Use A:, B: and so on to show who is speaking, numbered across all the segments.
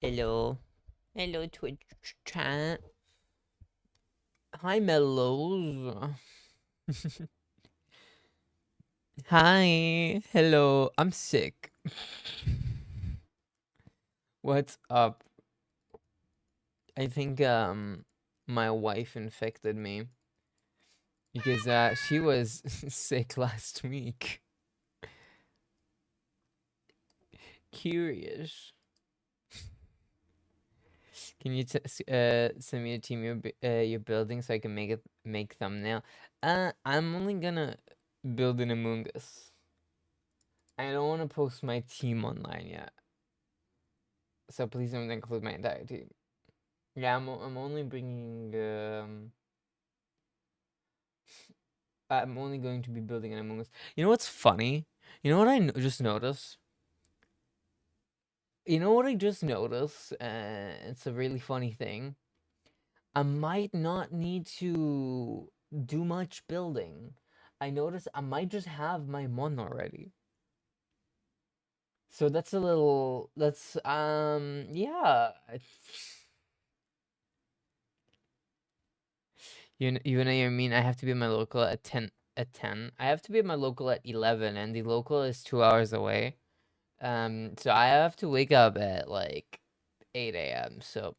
A: Hello. Hello, Twitch chat. Hi, Mellows. Hi. Hello. I'm sick. What's up? I think my wife infected me because she was sick last week. Curious. Can you send me a team your building so I can make thumbnail? I'm only gonna build an Among Us. I don't want to post my team online yet. So please don't include my entire team. Yeah, I'm only bringing. I'm only going to be building an Among Us. You know what's funny? You know what just noticed? You know what I just noticed? It's a really funny thing. I might not need to do much building. I noticed I might just have my mon already. So that's a little. That's yeah. You know what I mean? I have to be at my local at 10 at 10. I have to be at my local at 11 and the local is 2 hours away. So I have to wake up at like 8 a.m. So,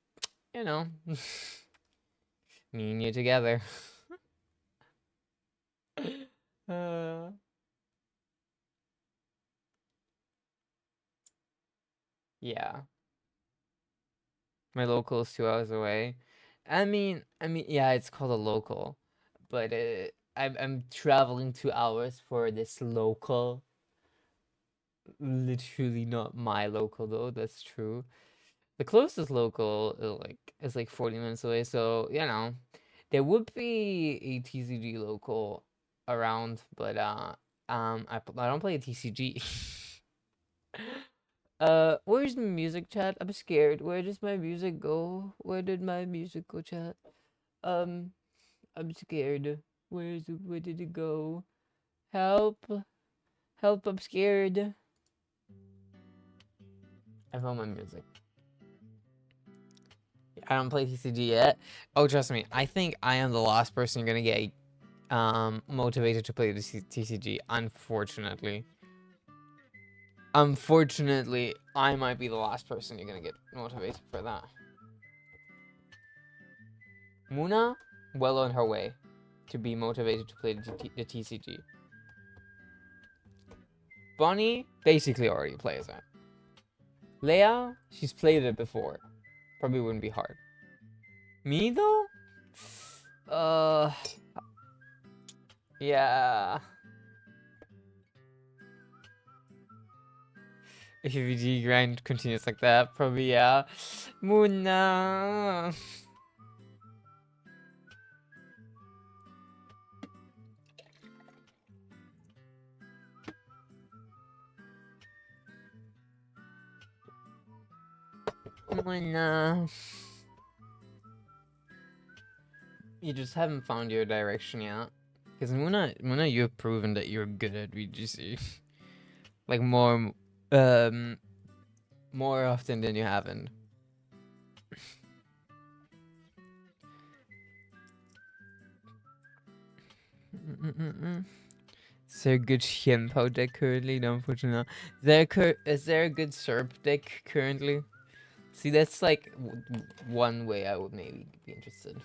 A: you know, me and you together. uh, yeah. My local is 2 hours away. I mean, yeah, it's called a local, but I'm traveling 2 hours for this local. Literally not my local though. That's true. The closest local is like 40 minutes away, so there would be a TCG local around, but I don't play a TCG. Where's my music chat? I'm scared. Where does my music go? Where did my music go, chat? Um, I'm scared. Where did it go? Help! Help! I'm scared. I found my music. I don't play TCG yet. Oh, trust me. I think I am the last person you're gonna get motivated to play the TCG. Unfortunately, I might be the last person you're gonna get motivated for that. Muna, well on her way to be motivated to play the TCG. Bonnie basically already plays it. Leia, she's played it before. Probably wouldn't be hard. Me though? Uh, yeah. If your VG grind continues like that, probably yeah. Muna. Muna. You just haven't found your direction yet. Because Muna, you have proven that you're good at VGC. Like um, more often than you haven't. Is there a good Shenpo deck currently? No, unfortunately not. Is there a good Serp deck currently? See, that's like one way I would maybe be interested.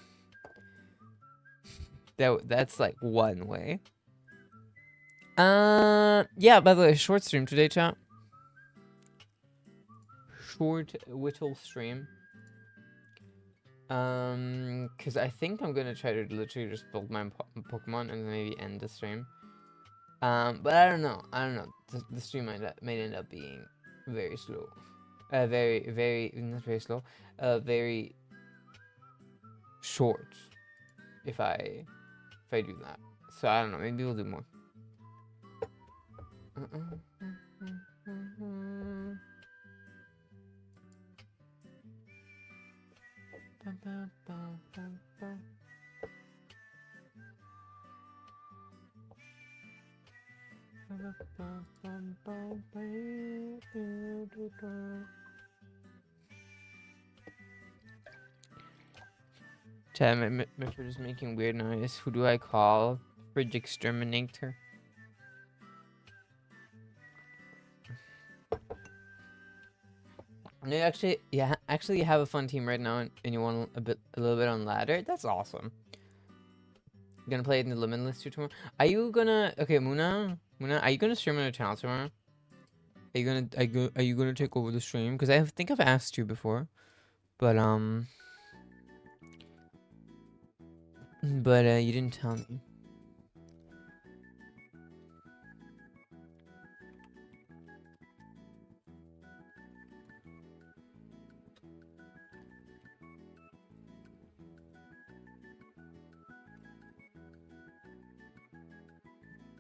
A: That's like one way. Yeah. By the way, short stream today, chat. Short whittle stream. Because I think I'm gonna try to literally just build my Pokemon and maybe end the stream. But I don't know. I don't know. The stream might end up being very slow. Very not very slow. Very short. If I do that. So I don't know. Maybe we'll do more. Chat, my fridge is making weird noise. Who do I call? Fridge exterminator. No, actually, yeah, actually, you have a fun team right now, and you want a little bit on ladder. That's awesome. You're gonna play it in the Limitless too tomorrow. Are you gonna? Okay, Muna, are you gonna stream on your channel tomorrow? Are you gonna take over the stream? Because I think I've asked you before, but you didn't tell me.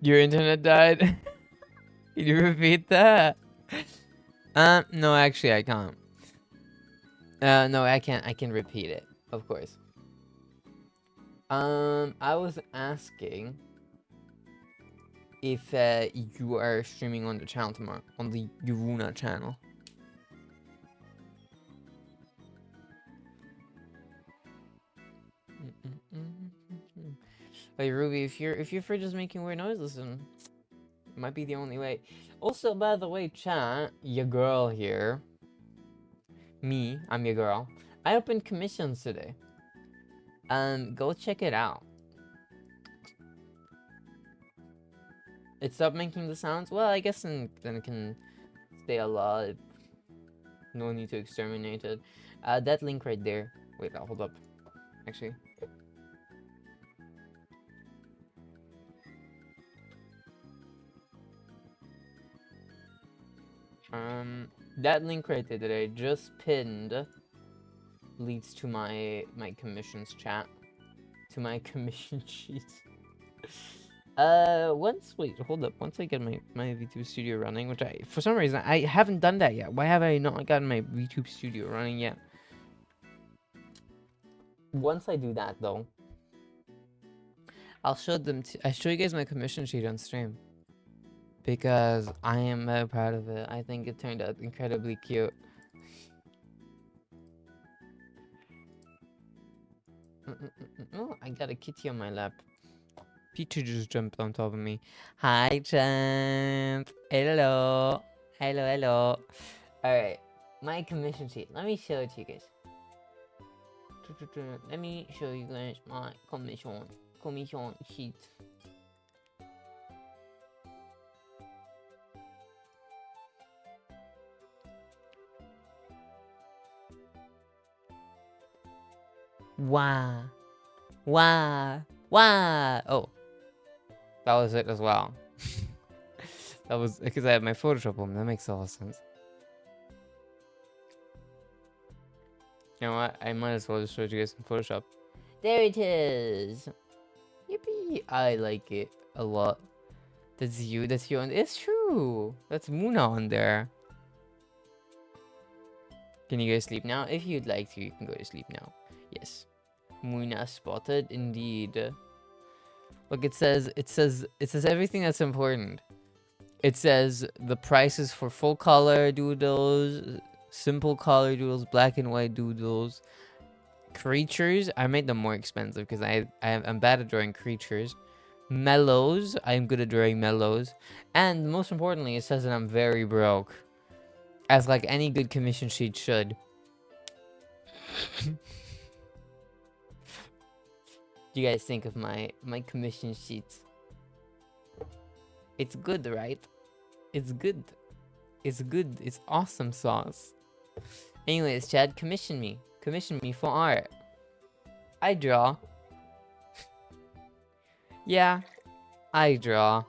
A: Your internet died. Can you repeat that? No, actually, I can't. No, I can't. I can repeat it, of course. I was asking if you are streaming on the channel tomorrow, on the Yuruna channel. Hey Ruby, if your fridge is making weird noises, then it might be the only way. Also, by the way, chat, your girl here, me, I'm your girl. I opened commissions today. Go check it out. It stopped making the sounds. Well, I guess then it can stay alive. No need to exterminate it. That link right there. Wait, hold up. Actually. That link right there that I just pinned leads to my commissions chat. To my commission sheet. Wait, hold up. Once I get my VTube studio running, which for some reason, I haven't done that yet. Why have I not gotten my VTube studio running yet? Once I do that, though, I'll show you guys my commission sheet on stream. Because I am very proud of it. I think it turned out incredibly cute. Oh, I got a kitty on my lap. Peter just jumped on top of me. Hi, champ. Hello. Hello. Alright. My commission sheet. Let me show it to you guys. Let me show you guys my commission sheet. Wow. Oh. That was it as well. That was because I had my Photoshop on. That makes a lot of sense. You know what? I might as well just show you guys some Photoshop. There it is. Yippee! I like it a lot. That's you. And it's true. That's Muna on there. Can you guys sleep now? If you'd like to, you can go to sleep now. Yes. Muna spotted indeed. Look, it says everything that's important. It says the prices for full color doodles, simple color doodles, black and white doodles, creatures. I made them more expensive because I'm bad at drawing creatures. Mellows. I'm good at drawing mellows. And most importantly, it says that I'm very broke. As like any good commission sheet should. Do you guys think of my commission sheets? It's good, right? It's good. It's good. It's awesome sauce. Anyways, Chad, commission me. Commission me for art. I draw. Yeah, I draw.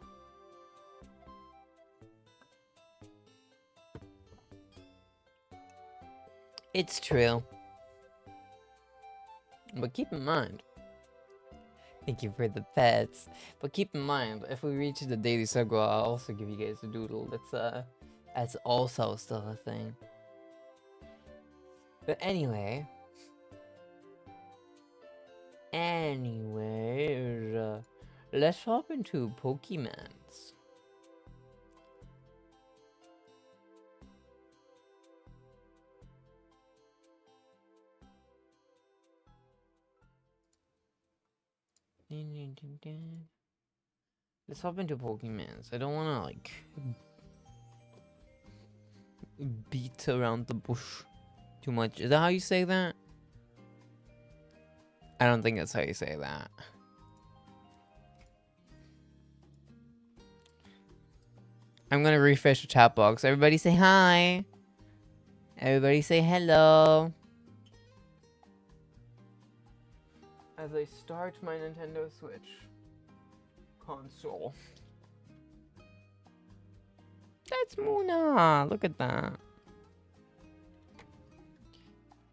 A: It's true. But keep in mind, thank you for the pets. But keep in mind, if we reach the daily sub goal, I'll also give you guys a doodle. That's also still a thing. But anyway, let's hop into Pokemans. Let's hop into Pokemans. I don't wanna like beat around the bush too much. Is that how you say that? I don't think that's how you say that. I'm gonna refresh the chat box. Everybody say hi. Everybody say hello. As I start my Nintendo Switch console. That's Muna. Look at that.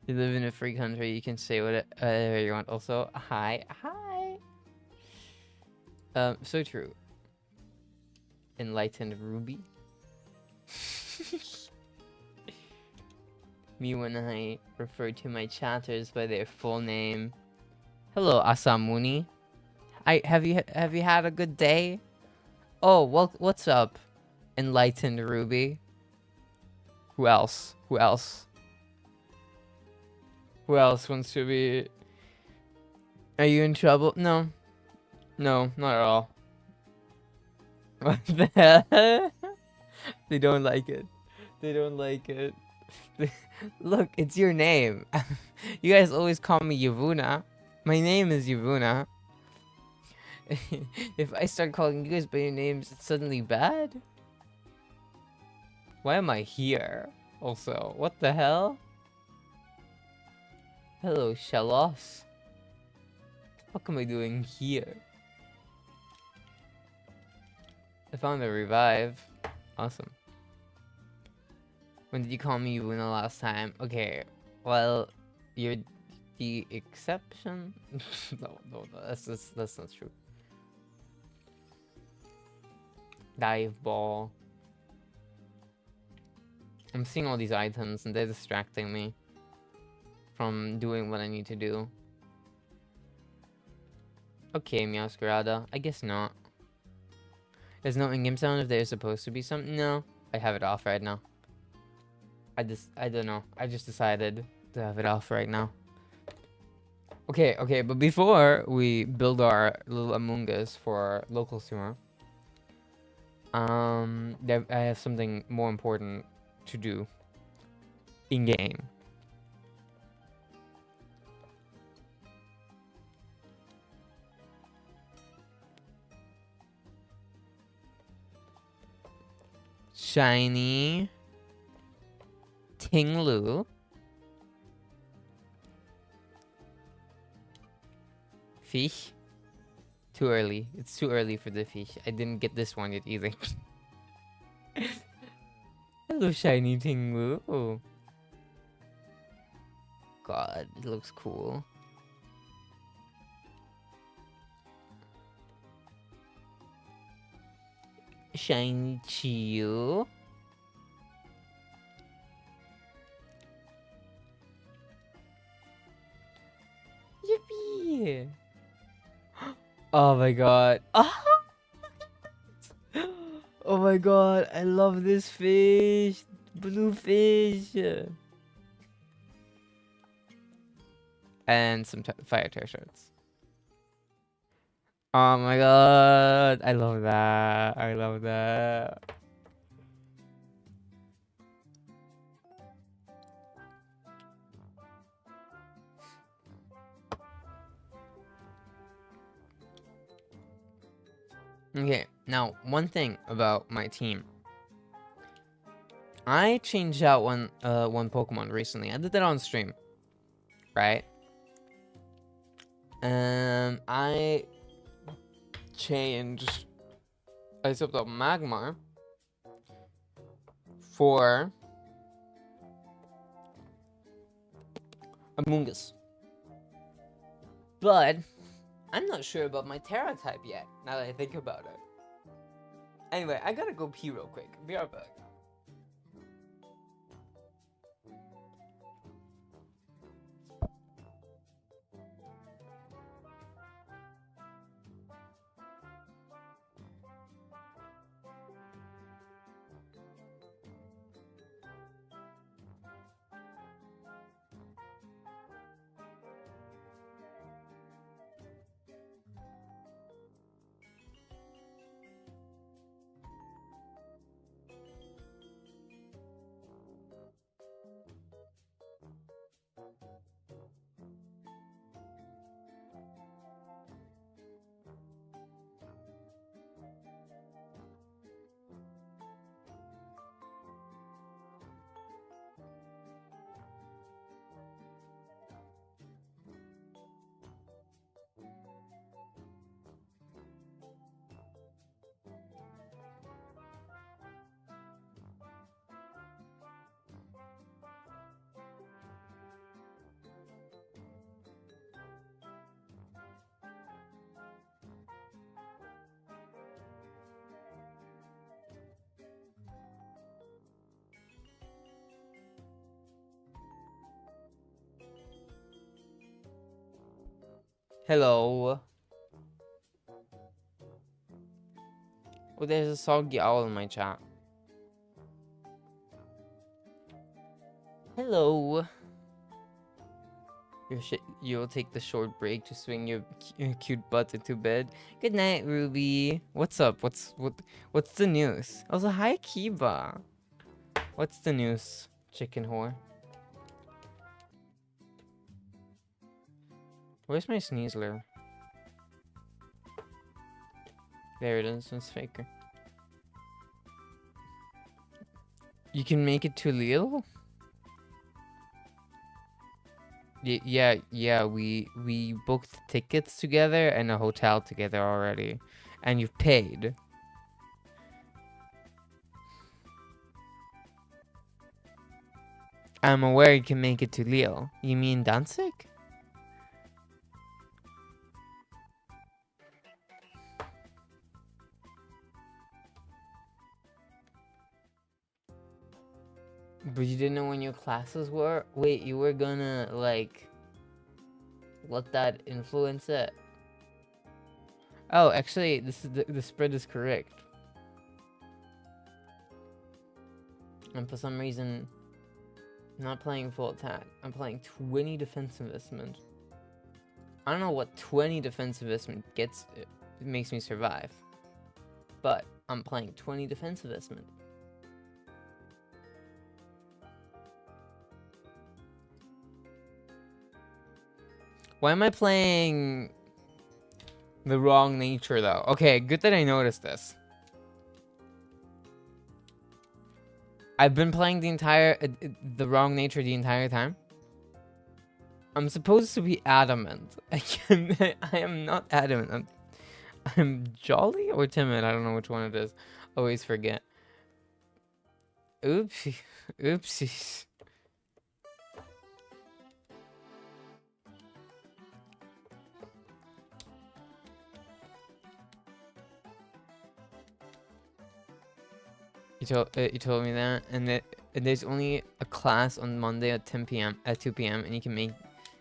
A: You live in a free country. You can say whatever you want. Also, hi. Hi. So true. Enlightened Ruby. Me when I refer to my chatters by their full name. Hello, Asamuni. Have you had a good day? Oh, well, what's up, Enlightened Ruby? Who else? Who else? Who else wants to be? Are you in trouble? No. No, not at all. What the hell? They don't like it. They don't like it. Look, it's your name. You guys always call me Yavuna. My name is Yavuna. If I start calling you guys by your names, it's suddenly bad? Why am I here? Also, what the hell? Hello, Shellos. What am I doing here? I found a revive. Awesome. When did you call me Yuna last time? Okay, well, you're the exception. No, that's not true. Dive ball. I'm seeing all these items and they're distracting me from doing what I need to do. Okay, Meowscarada. I guess not. There's no in-game sound if there's supposed to be some. No, I have it off right now. I don't know. I just decided to have it off right now. Okay, but before we build our little Among Us for our local streamer, I have something more important to do in game. Shiny Tinglu. Fish. Too early. It's too early for the fish. I didn't get this one yet either. Hello, Shiny Tinglu. Oh. God, it looks cool. Shiny Chiyu. Yippee! Oh my god. Oh my god, I love this fish. Blue fish. And some fire tear shirts. Oh my god, I love that. I love that. Okay, now one thing about my team. I changed out one Pokemon recently. I did that on stream, right? I swapped out Magmar for Amoonguss. But I'm not sure about my Terra type yet, now that I think about it. Anyway, I gotta go pee real quick. Be right back. Hello. Oh, there's a soggy owl in my chat. Hello. You'll take the short break to swing your cute butt into bed. Good night, Ruby. What's up? What's the news? Also, hi, Kiba. What's the news, chicken whore? Where's my sneezler? There it is. It's faker. You can make it to Lille? Yeah. We booked tickets together and a hotel together already, and you've paid. I'm aware you can make it to Lille. You mean Danzig? But you didn't know when your classes were? Wait, you were gonna, like, let that influence it? Oh, actually, this is the spread is correct. And for some reason, I'm not playing full attack. I'm playing 20 defense investment. I don't know what 20 defense investment gets, it makes me survive. But I'm playing 20 defense investment. Why am I playing the wrong nature though? Okay, good that I noticed this. I've been playing the wrong nature the entire time. I'm supposed to be adamant. I am not adamant. I'm jolly or timid. I don't know which one it is. Always forget. Oopsie. Oopsies. You told me that, and there's only a class on Monday at 10 p.m. at 2 p.m. and you can make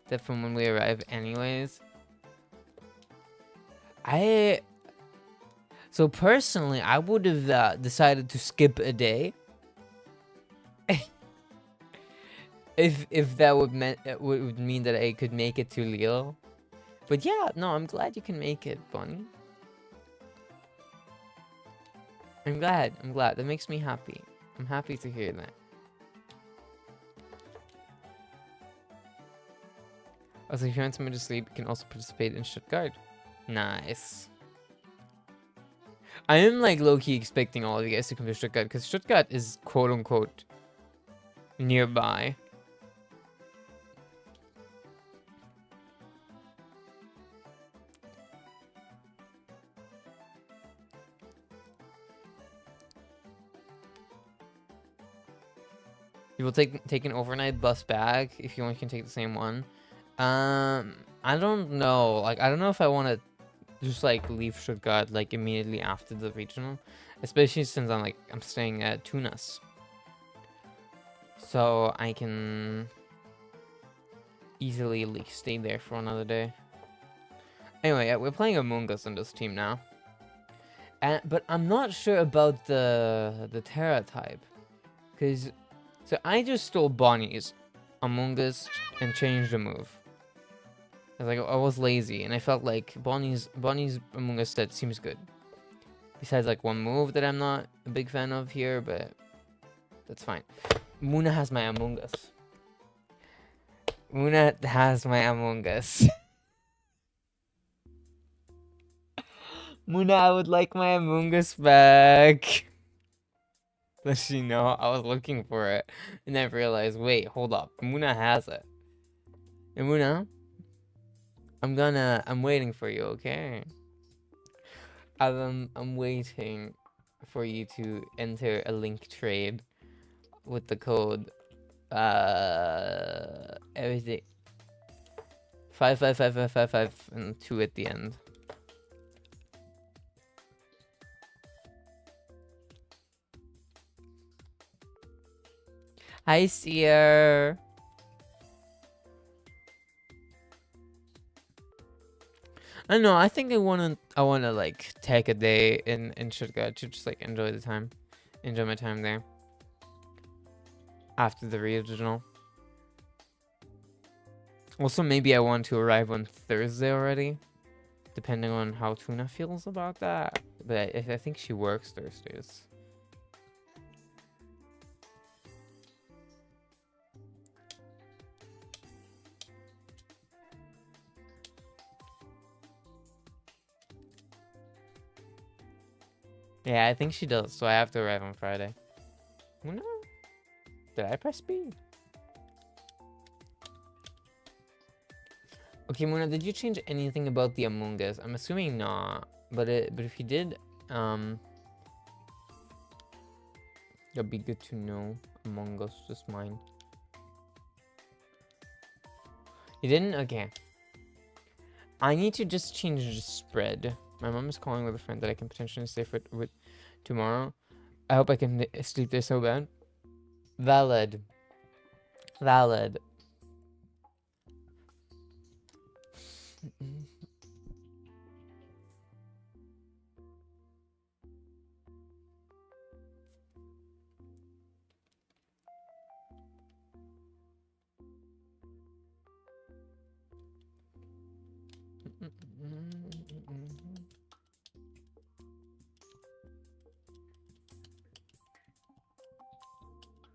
A: that from when we arrive anyways. So personally, I would have decided to skip a day if that would mean that I could make it to Lille. But yeah, no, I'm glad you can make it, Bonnie. I'm glad. That makes me happy. I'm happy to hear that. Also, if you want someone to sleep, you can also participate in Stuttgart. Nice. I am like low-key expecting all of you guys to come to Stuttgart because Stuttgart is quote-unquote nearby. You will take an overnight bus back if you want. You can take the same one. I don't know. Like, I don't know if I want to just like leave Stuttgart like immediately after the regional, especially since I'm staying at Tunas, so I can easily like stay there for another day. Anyway, yeah, we're playing Among Us on this team now, but I'm not sure about the Terra type, cause so I just stole Bonnie's Among Us and changed the move. I was lazy and I felt like Bonnie's Among Us set seems good. Besides like one move that I'm not a big fan of here, but that's fine. Muna has my Among Us. Muna has my Among Us. Muna, I would like my Among Us back. Does she know? I was looking for it and I realized, wait, hold up. Muna has it. And Muna, I'm waiting for you, okay? I'm waiting for you to enter a link trade with the code everything 55555 and 2 at the end. Hi, Seer. I don't know. I think I wanna like take a day in Stuttgart to just like enjoy my time there after the regional. Also, maybe I want to arrive on Thursday already, depending on how Tuna feels about that. But I think she works Thursdays. Yeah, I think she does. So I have to arrive on Friday. Oh, no. Did I press B? Okay, Muna, did you change anything about the Among Us? I'm assuming not, but if you did, that'd be good to know. Among Us, just mine. You didn't? Okay. I need to just change the spread. My mom is calling with a friend that I can potentially stay with tomorrow. I hope I can sleep there so bad. Valid. Valid.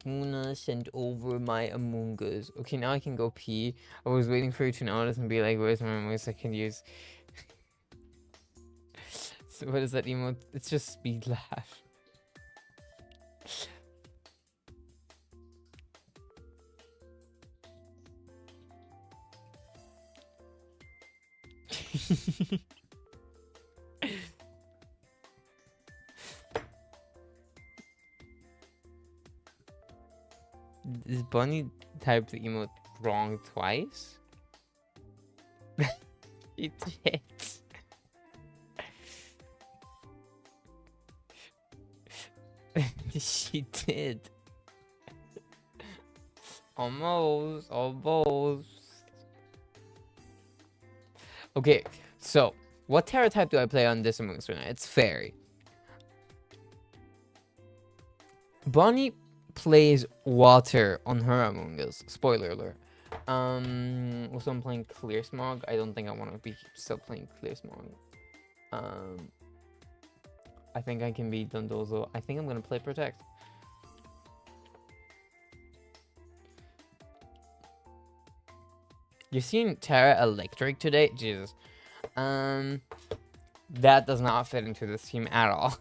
A: Muna sent over my Among Us. Okay, now I can go pee. I was waiting for you to notice and be like, where's my voice I can use? So what is that emote? It's just speed laugh. Is Bunny typed the emote wrong twice? It did. She did. Almost. Okay, so what Terra type do I play on this Among Us right now? It's Fairy. Bonnie plays water on her Among Us. Spoiler alert. Also I'm playing Clear Smog. I don't think I want to be still playing Clear Smog. I think I can beat Dondozo. I think I'm gonna play Protect. You're seeing Terra Electric today? Jesus. That does not fit into this team at all.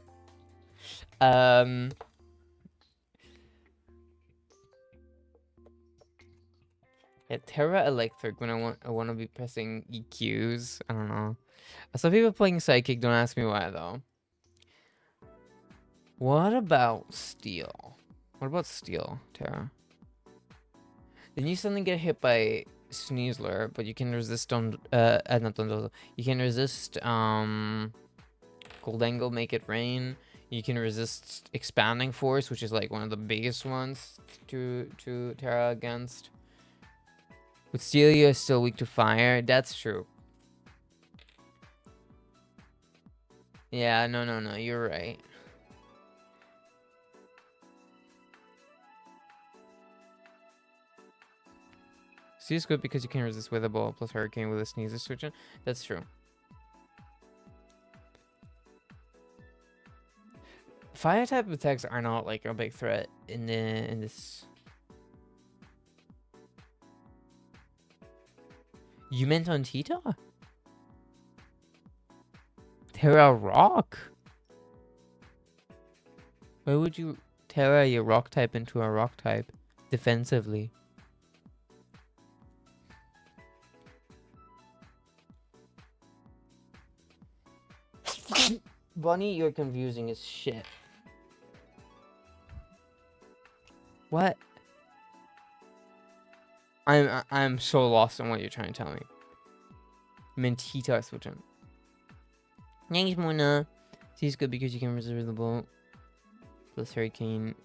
A: Yeah, Terra Electric when I want to be pressing EQs. I don't know. I saw people playing Psychic. Don't ask me why though. What about Steel? What about Steel, Terra? Then you suddenly get hit by Sneasler, but you can resist on not Dondozo. You can resist Cold Angle, Make It Rain. You can resist Expanding Force, which is like one of the biggest ones to Terra against. With Steel, you're still weak to fire. That's true. Yeah, no, you're right. Steel is good because you can resist Weather Ball plus Hurricane with a Sneasler switch in. That's true. Fire type attacks are not like a big threat in this. You meant on Tita? Terra Rock? Why would you Terra your rock type into a rock type defensively? Bunny, you're confusing as shit. What? I'm so lost on what you're trying to tell me. Mentita switch on. Thanks, Mona. She's good because you can reserve the bolt plus Hurricane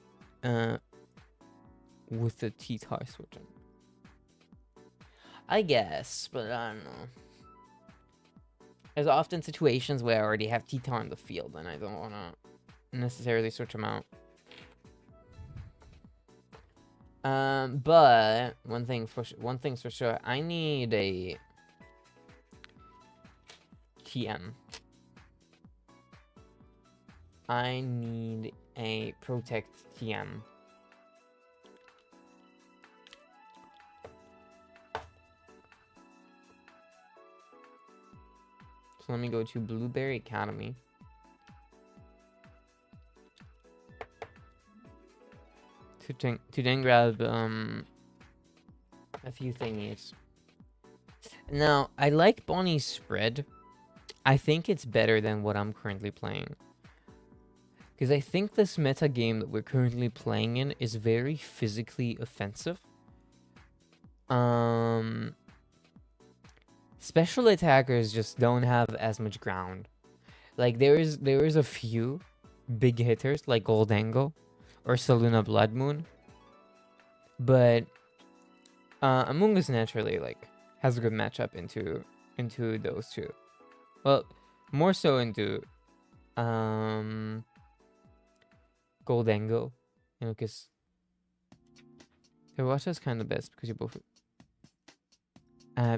A: with the T-Tar switch on. I guess, but I don't know. There's often situations where I already have T-Tar on the field and I don't want to necessarily switch them out. But one thing's for sure, I need a TM. I need a Protect TM. So let me go to Blueberry Academy. To then grab a few thingies. Now, I like Bonnie's spread. I think it's better than what I'm currently playing. Because I think this meta game that we're currently playing in is very physically offensive. Special attackers just don't have as much ground. Like there is a few big hitters like Goldango or Saluna Blood Moon, but Among Us naturally like has a good matchup into those two. Well, more so into Goldango, you know, because Hiroshima is kind of the best because you both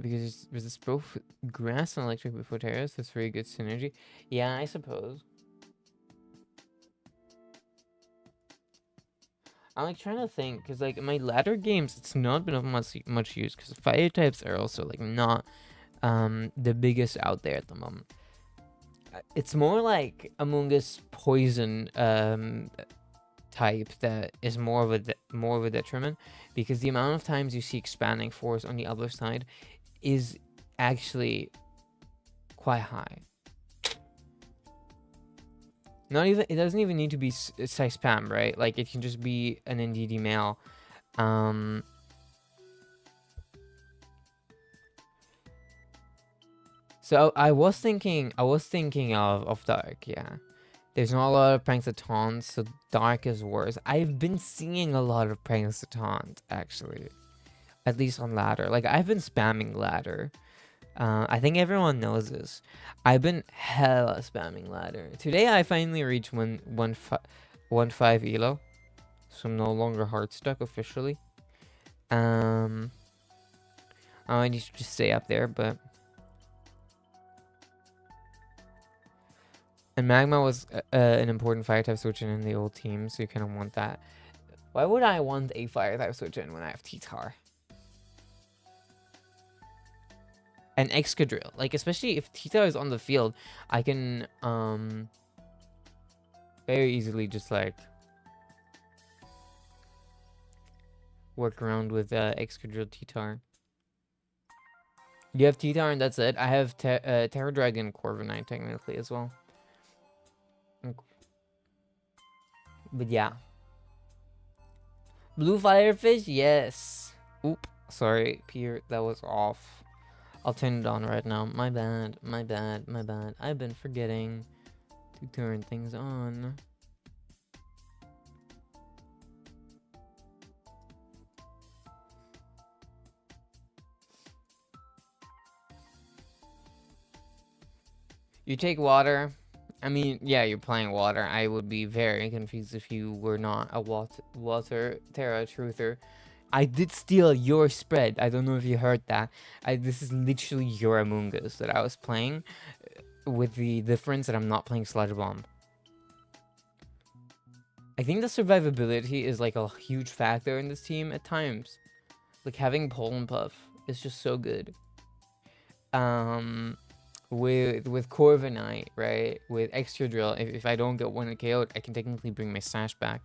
A: because there's both grass and electric before terrace. That's very good synergy. Yeah, I suppose. I'm like trying to think because like in my latter games, it's not been of much use because fire types are also like not the biggest out there at the moment. It's more like Among Us poison type that is more of a detriment because the amount of times you see expanding force on the other side is actually quite high. Not even it doesn't even need to be size spam, right? Like it can just be an NDD mail. So I was thinking of Dark, yeah. There's not a lot of pranks at taunt, so Dark is worse. I've been seeing a lot of pranks at taunt, actually. At least on ladder. Like I've been spamming ladder. I think everyone knows this. I've been hella spamming ladder. Today I finally reached 1.5 elo. So I'm no longer hard stuck officially. I need to just stay up there, but and Magma was an important fire type switch in the old team, so you kind of want that. Why would I want a fire type switch in when I have T-Tar? And Excadrill. Like, especially if T-Tar is on the field, I can very easily just like work around with Excadrill T-Tar. You have T-Tar and that's it. I have Terra Dragon Corviknight technically as well. But yeah. Blue Firefish, yes. Oop, sorry, Pierre, that was off. I'll turn it on right now. My bad, my bad, my bad. I've been forgetting to turn things on. You take water. I mean, yeah, you're playing water. I would be very confused if you were not a water Terra truther. I did steal your spread. I don't know if you heard that. This is literally your Among Us that I was playing, with the difference that I'm not playing Sludge Bomb. I think the survivability is like a huge factor in this team at times. Like having Pollen Puff is just so good. With Corviknight, right? With Extra Drill, if I don't get one KO'd, I can technically bring my stash back.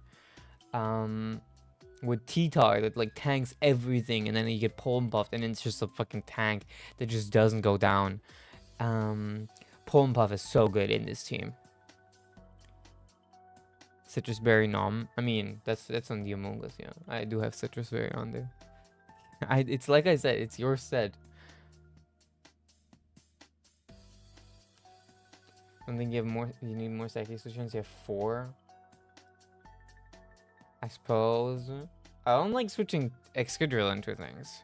A: With T-Tar that like tanks everything, and then you get Pollen Puffed, and then it's just a fucking tank that just doesn't go down. Pollen Puff is so good in this team. Citrus Berry Nom. I mean, that's on the Among Us, yeah. I do have Citrus Berry on there. It's like I said, it's your set. I think you need more psychic solutions. You have 4. I suppose. I don't like switching Excadrill into things.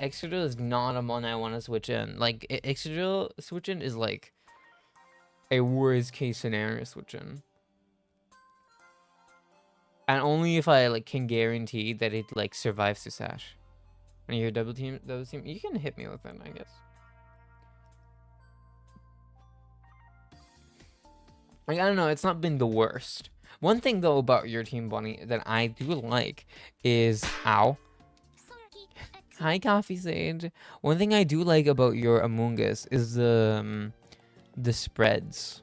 A: Excadrill is not a mon I want to switch in. Like, Excadrill switch in is like a worst case scenario switch in. And only if I like can guarantee that it like survives to Sash. When you hear double team, you can hit me with it, I guess. Like, I don't know, it's not been the worst. One thing though about your team, Bunny, that I do like is ow. Hi, Coffee Sage. One thing I do like about your Among Us is the spreads.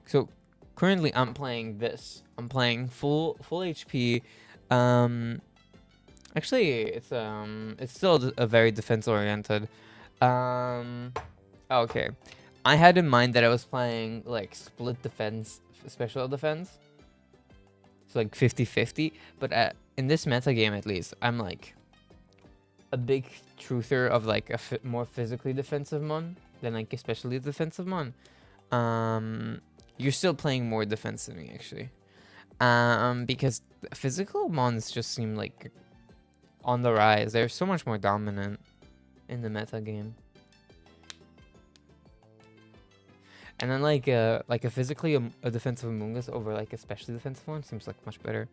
A: So currently I'm playing this. I'm playing full HP. Actually it's still a very defense oriented. Okay. I had in mind that I was playing like split defense, special defense. So like 50-50, but in this meta game at least, I'm like a big truther of like a more physically defensive mon than like especially defensive mon. You're still playing more defense than me actually. Because physical mons just seem like on the rise. They're so much more dominant in the meta game. And then like a physically a defensive Among Us over like a specially defensive one seems like much better.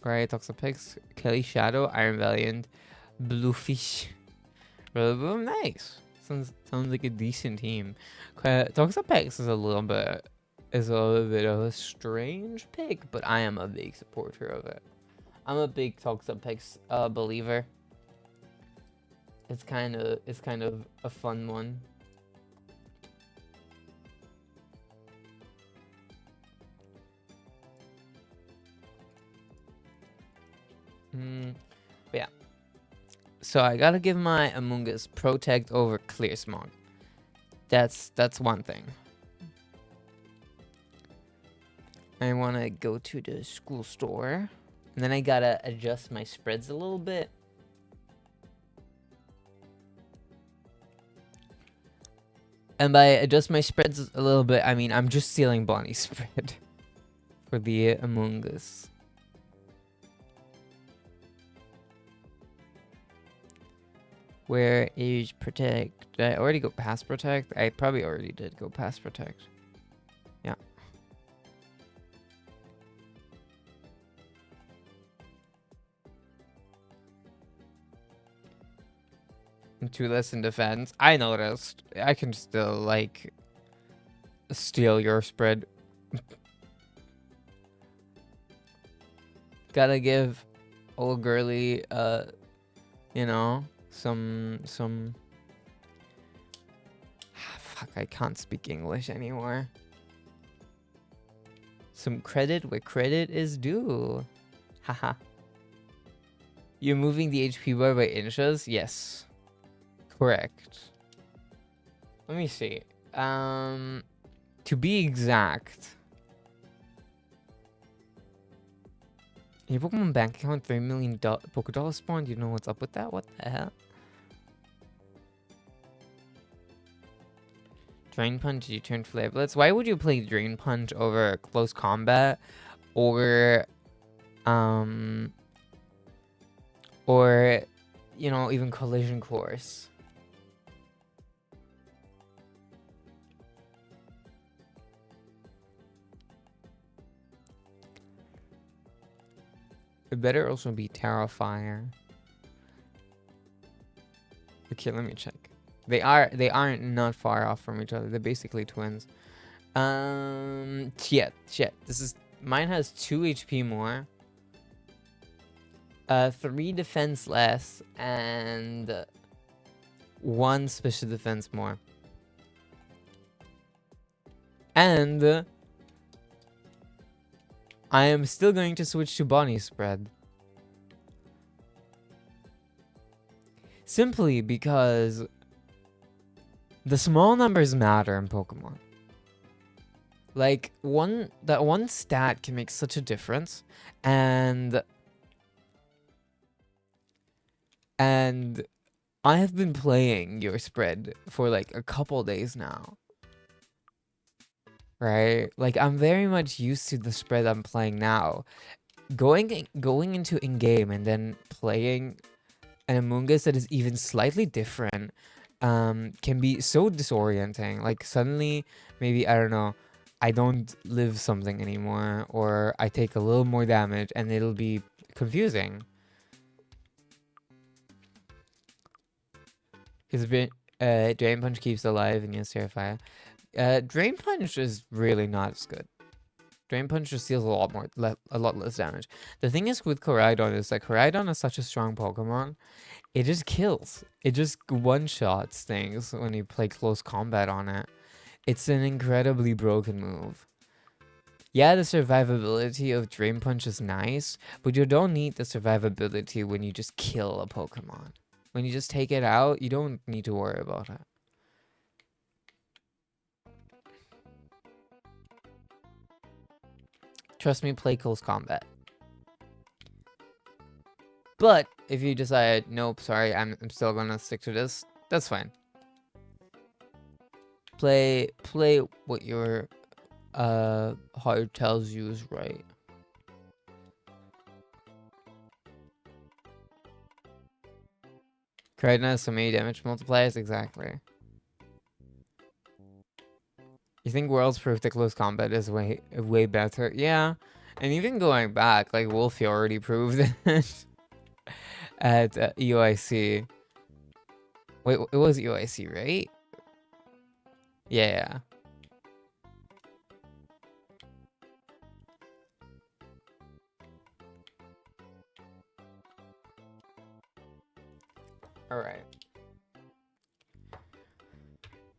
A: Alright, Toxapex, Kelly Shadow, Iron Valiant, Bluefish. Really nice. Sounds like a decent team. Toxapex is a little bit of a strange pick, but I am a big supporter of it. I'm a big Toxapex believer. It's kind of a fun one. But yeah. So I gotta give my Among Us Protect over Clear Smog. That's one thing. I wanna go to the school store. And then I gotta adjust my spreads a little bit. And by adjust my spreads a little bit, I mean I'm just stealing Bonnie's spread for the Among Us. Where is Protect? Did I already go past Protect? I probably already did go past Protect. Yeah. And 2 less in defense. I noticed. I can still, like, steal your spread. Gotta give old girly, you know, some fuck, I can't speak English anymore. Some credit where credit is due. Haha. You're moving the HP bar by inches? Yes. Correct. Let me see. To be exact, your Pokemon bank account 3 million Pokédollar spawned. You know what's up with that? What the hell? Drain Punch, you turn Flare Blitz. Why would you play Drain Punch over Close Combat or you know, even Collision Course? It better also be Terrifier. Okay, let me check. They aren't not far off from each other. They're basically twins. Shit. This is mine has 2 HP more. 3 defense less and 1 special defense more. And I am still going to switch to Bonnie spread. Simply because the small numbers matter in Pokemon. Like, that one stat can make such a difference, and I have been playing your spread for like a couple days now. Right? Like, I'm very much used to the spread I'm playing now. Going into in-game and then playing an Amoonguss that is even slightly different can be so disorienting. Like suddenly, maybe I don't know, I don't live something anymore, or I take a little more damage, and it'll be confusing. Because Drain Punch keeps alive and yes, Terrify. Drain Punch is really not as good. Drain Punch just deals a lot more, a lot less damage. The thing is with Koraidon is that Koraidon is such a strong Pokemon. It just kills. It just one-shots things when you play close combat on it. It's an incredibly broken move. Yeah, the survivability of Drain Punch is nice, but you don't need the survivability when you just kill a Pokemon. When you just take it out, you don't need to worry about it. Trust me, play close combat. But if you decide, nope, sorry, I'm still gonna stick to this, that's fine. Play what your heart tells you is right. Kraken has so many damage multipliers, exactly. You think World's Proof that close combat is way better? Yeah. And even going back, like Wolfie already proved it at UIC. Wait, it was UIC, right? Yeah. Alright.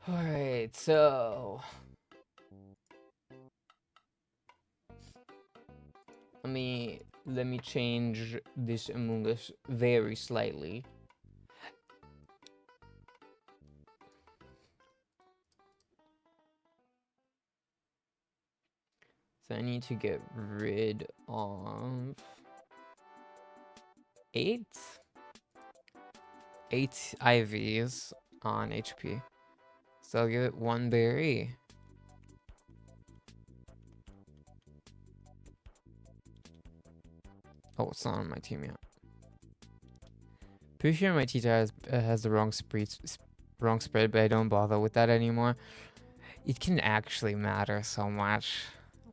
A: Alright, so let me change this Among Us very slightly. So I need to get rid of 8 IVs on HP. So I'll give it 1 berry. Oh, it's not on my team yet. Pretty sure my teacher has the wrong spread, but I don't bother with that anymore. It can actually matter so much.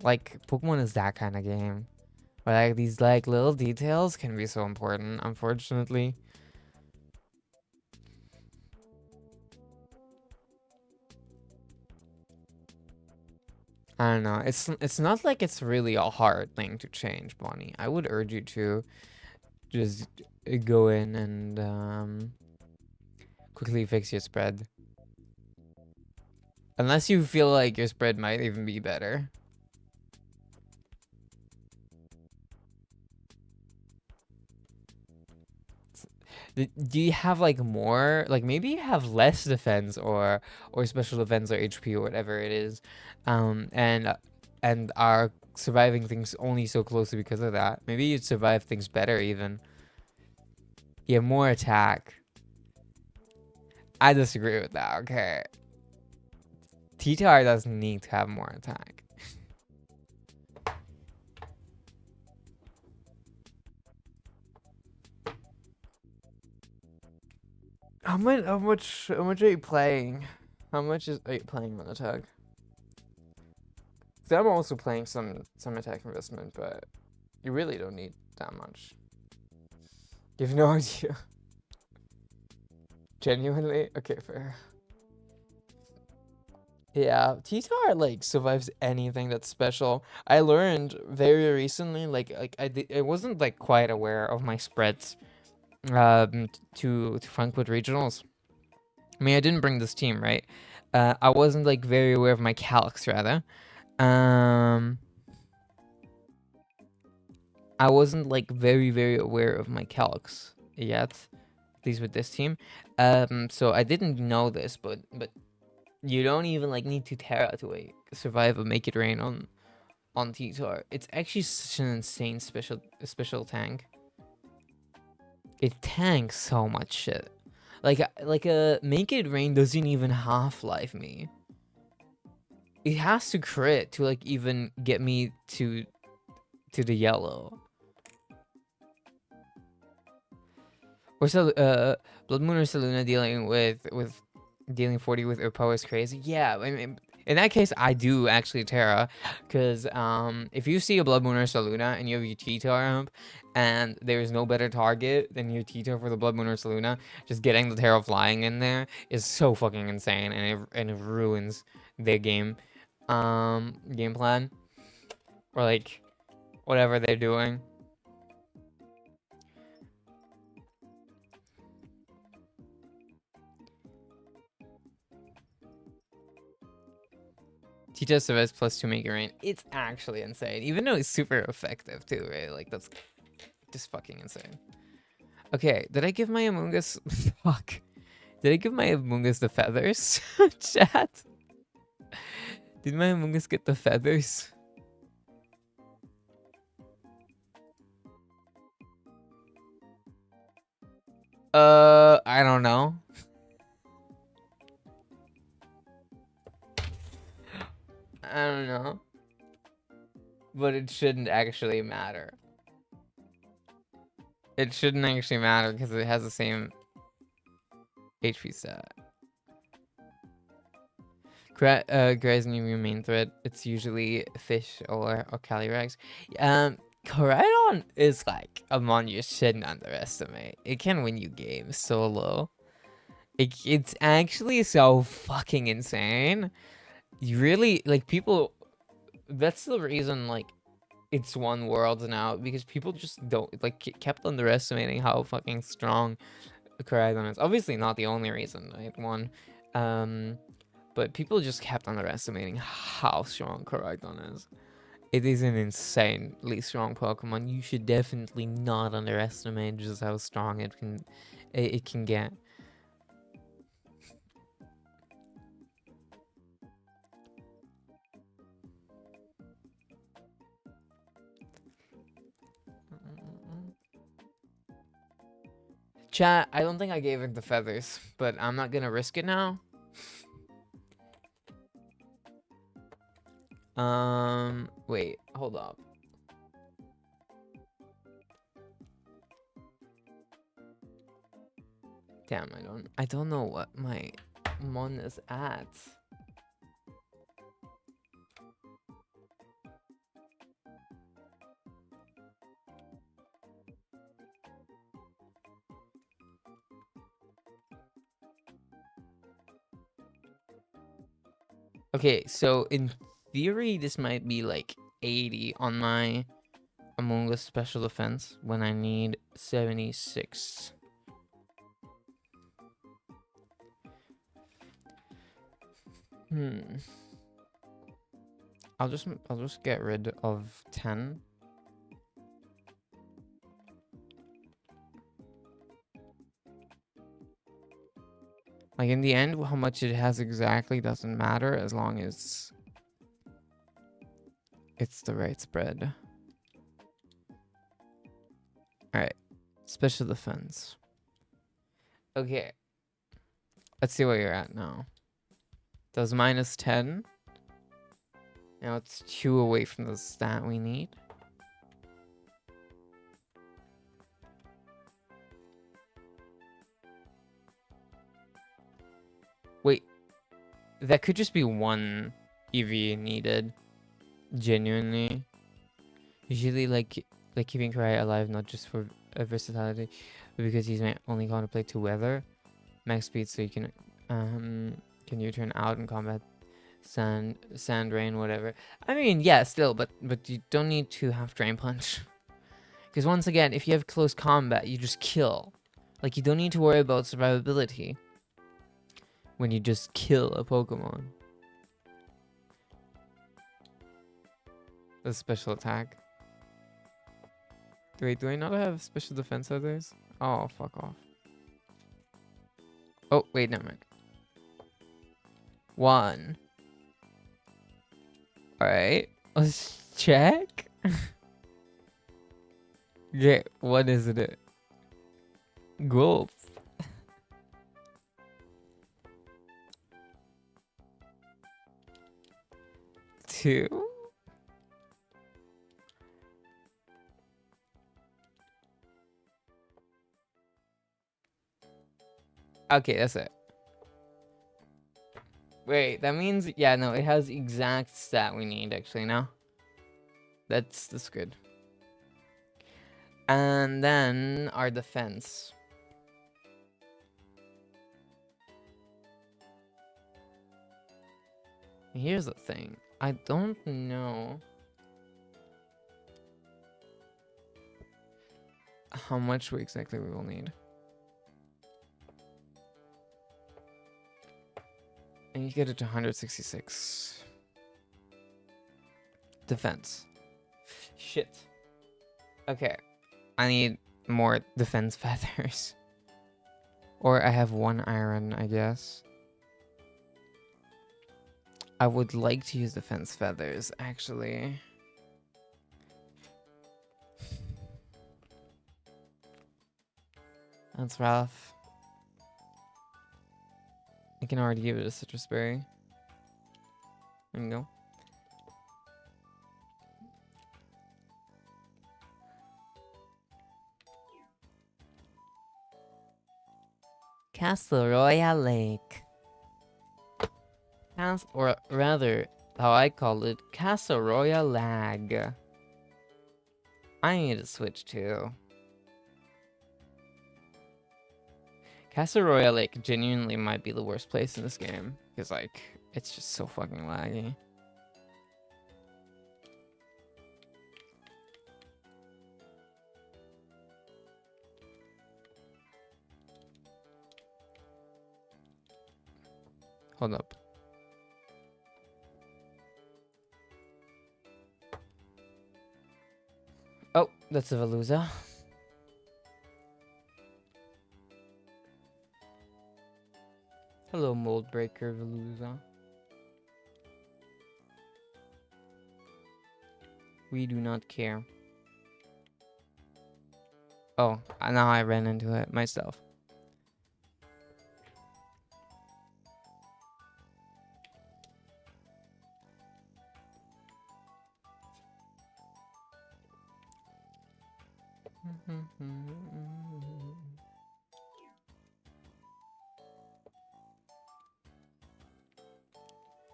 A: Like, Pokemon is that kind of game. But like these like little details can be so important, unfortunately. I don't know. It's not like it's really a hard thing to change, Bonnie. I would urge you to just go in and quickly fix your spread. Unless you feel like your spread might even be better. Do you have like more, like maybe you have less defense or special defense or HP or whatever it is, and are surviving things only so closely because of that. Maybe you'd survive things better even. You have more attack. I disagree with that. Okay, T-Tar doesn't need to have more attack. How much are you playing? How much are you playing on attack? So I'm also playing some attack investment, but you really don't need that much. You have no idea. Genuinely? Okay, fair. Yeah, T-Tar like survives anything that's special. I learned very recently, like I wasn't like quite aware of my spreads to Frankfurt regionals. I mean, I didn't bring this team, right? I wasn't like very aware of my calcs rather. Um I wasn't like very aware of my calcs yet, at least with this team. So I didn't know this, but you don't even like need to Terra to like survive a Make It Rain on T-Tar. It's actually such an insane special tank. It tanks so much shit. Like a Make It Rain doesn't even half-life me. It has to crit to like even get me to the yellow. Or so Blood Moon or Selena dealing 40 with her power is crazy. Yeah, I mean, in that case, I do actually Terra, because if you see a Blood Moon or Selena and you have your Tito amp, and there's no better target than your Tito for the Blood Moon or Selena, just getting the Terra flying in there is so fucking insane, and it ruins their game plan, or like whatever they're doing. Tito survives +2 make it rain. It's actually insane, even though it's super effective too, right? Like that's just fucking insane. Okay, did I give my Among Us? Fuck. Did I give my Among Us the feathers? Chat. Did my Among Us get the feathers? I don't know. I don't know. But it shouldn't actually matter. It shouldn't actually matter because it has the same HP stat. Grazing your main threat, it's usually fish or Calyrex. Coridon is like a mon you shouldn't underestimate. It can win you games solo. It's actually so fucking insane. You really, like, people, that's the reason, like, it's won worlds now, because people just don't, like, kept underestimating how fucking strong Coridon is. Obviously not the only reason it won. But people just kept underestimating how strong Coridon is. It is an insanely strong Pokemon. You should definitely not underestimate just how strong it can get. Chat, I don't think I gave it the feathers, but I'm not gonna risk it now. Wait, hold up. Damn, I don't know what my mon is at. Okay, so in theory, this might be like 80 on my Among Us special defense when I need 76. I'll just get rid of 10. Like, in the end, how much it has exactly doesn't matter as long as it's the right spread. Alright. Special defense. Okay. Let's see where you're at now. Does -10. Now it's 2 away from the stat we need. Wait. That could just be 1 EV needed. Genuinely. Usually, like keeping Karai alive, not just for versatility, but because he's my only god to play to weather. Max speed, so you can you turn out in combat, sand rain, whatever. I mean, yeah, still, but you don't need to have drain punch, because once again, if you have close combat, you just kill. Like, you don't need to worry about survivability when you just kill a Pokemon. The special attack. Wait, do I not have special defense others? Oh, fuck off. Oh, wait, never mind. 1. Alright, let's check. Okay, what is it? Gulp. 2. Okay, that's it. Wait, that means, yeah, no, it has the exact stat we need, actually, now. That's good. And then our defense. Here's the thing. I don't know how much exactly we will need. And you get it to 166. Defense. Shit. Okay. I need more defense feathers. Or I have 1 iron, I guess. I would like to use defense feathers, actually. That's rough. I can already give it a citrus berry. There you go. Castle Royale Lake. Or rather, how I call it, Castle Royale Lag. I need to switch too. Castle Royale Lake genuinely might be the worst place in this game. Because, like, it's just so fucking laggy. Hold up. Oh, that's a Veluza. Hello, Mold Breaker Veluza. We do not care. Oh, now I ran into it myself.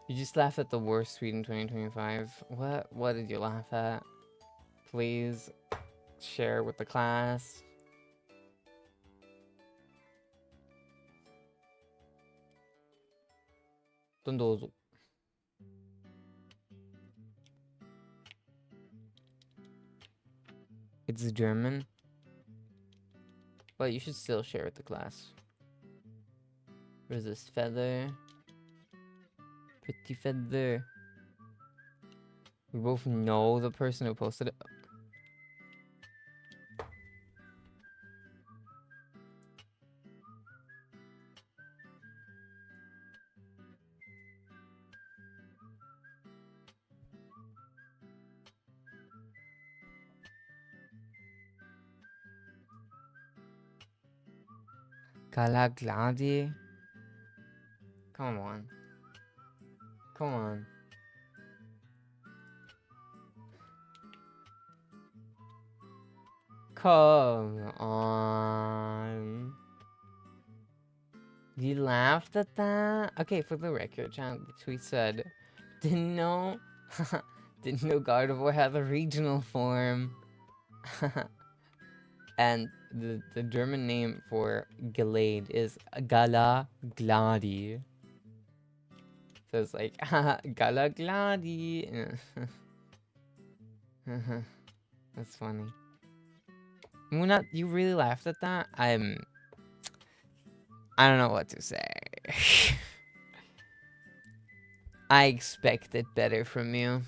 A: You just laughed at the worst tweet in 2025. What did you laugh at? Please share with the class. Dondozo. It's German. But you should still share with the class. Where's this feather? Pretty feather. We both know the person who posted it. Galagladi? Come on. Come on. Come on. You laughed at that? Okay, for the record, John, the tweet said, didn't know, didn't know Gardevoir had a regional form. And the German name for Glade is Galagladi. So it's like, Galagladi. That's funny. Muna, you really laughed at that? I don't know what to say. I expected better from you.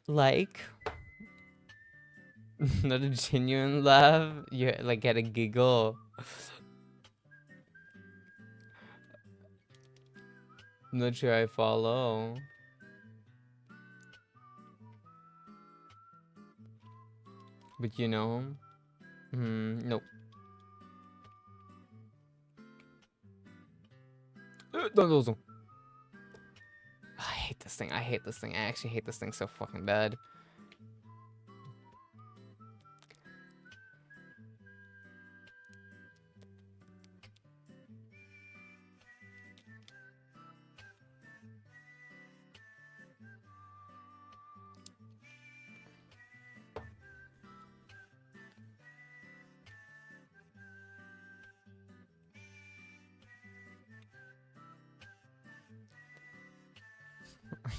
A: Like, not a genuine laugh. You like had a giggle. I'm not sure I follow. But you know, nope. I hate this thing. I hate this thing. I actually hate this thing so fucking bad.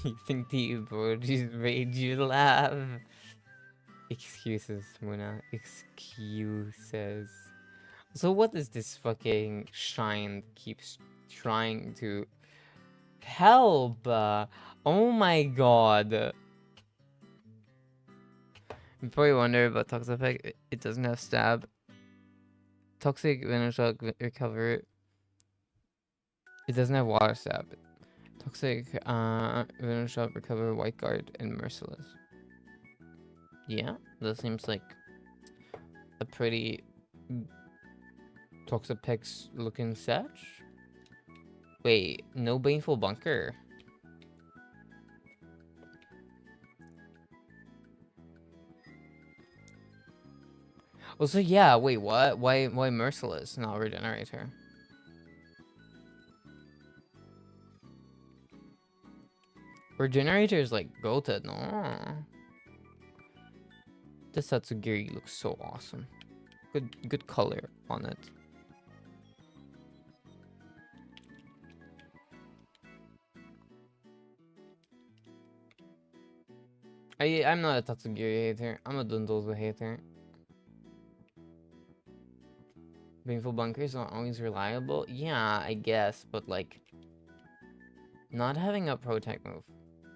A: You think the emojis made you laugh? Excuses, Muna. Excuses. So what is this fucking shine that keeps trying to help? Oh my god. Before you wonder about Toxic Effect, it doesn't have stab. Toxic Venom Shock recover. It doesn't have water stab. Toxic Venom Shock recover White Guard and Merciless. Yeah, that seems like a pretty Toxapex looking setch. Wait, no Baneful Bunker. Also, yeah, wait, what? Why Merciless, not Regenerator? Regenerator is like goated, no? This Satsugiri looks so awesome. Good color on it. I'm not a Tatsugiri hater. I'm a Dundozo hater. Baneful Bunkers are always reliable? Yeah, I guess, but like... Not having a Protect move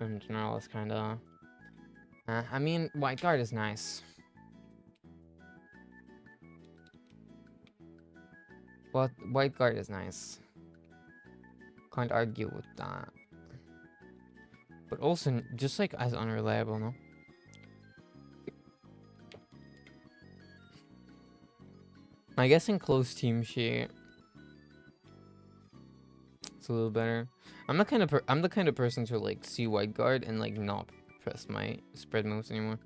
A: in general is kinda... I mean, White Guard is nice. But White Guard is nice. Can't argue with that. But also, just like as unreliable, no? I guess in close team sheet, it's a little better. I'm the kind of person to like see White Guard and like not press my spread moves anymore.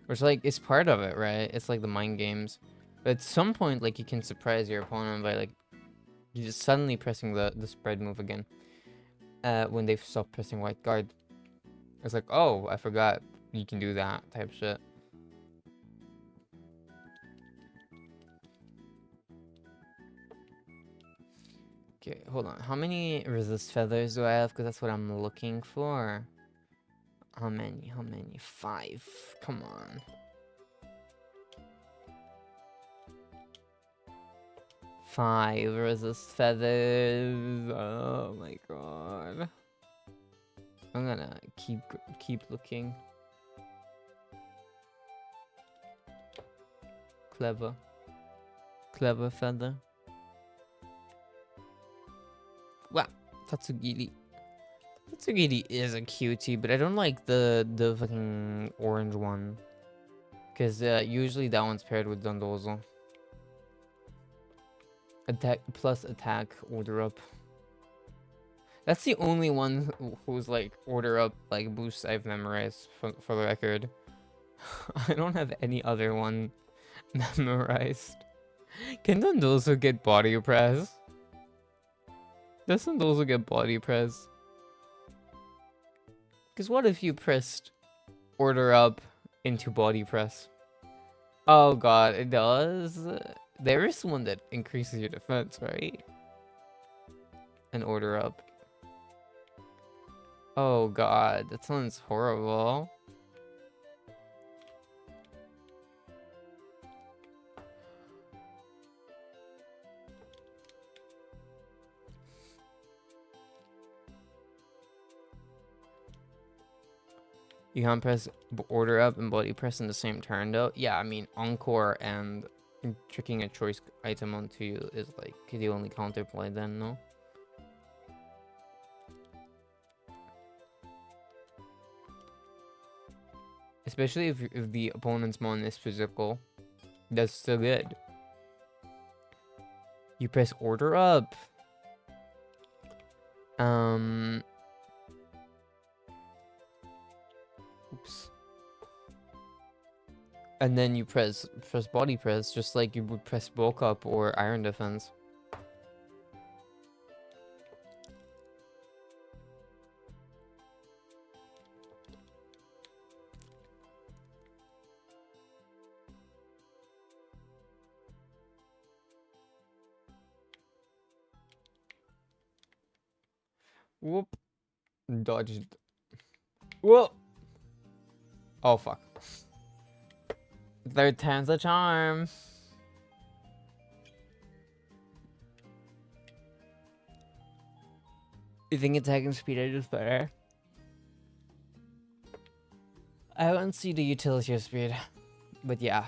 A: Which like it's part of it, right? It's like the mind games. But at some point, like you can surprise your opponent by like you just suddenly pressing the spread move again. When they've stopped pressing White Guard. It's like, oh, I forgot you can do that type shit. Okay, hold on. How many resist feathers do I have? Because that's what I'm looking for. How many? 5. Come on. 5 resist feathers. Oh my god. I'm gonna keep looking. Clever feather. Wow, Tatsugiri. Tatsugiri is a cutie, but I don't like the fucking orange one. Because usually that one's paired with Dondozo. Attack plus attack, order up. That's the only one who's like order up like boosts I've memorized for the record. I don't have any other one memorized. Can Dondozo get body press? Does Dondozo get body press? Because what if you pressed order up into body press? Oh god, it does? There is one that increases your defense, right? And order up. Oh god, that sounds horrible. You can't press order up and body press in the same turn though? Yeah, I mean, Encore and tricking a choice item onto you is like the only counterplay then, no? Especially if the opponent's mon is physical. That's still good. You press order up. Um. Oops. And then you press body press, just like you would press bulk up or iron defense. Whoop. Dodged. Whoop. Oh fuck. Third time's a charm. You think attacking speed is better? I don't see the utility of speed, but yeah.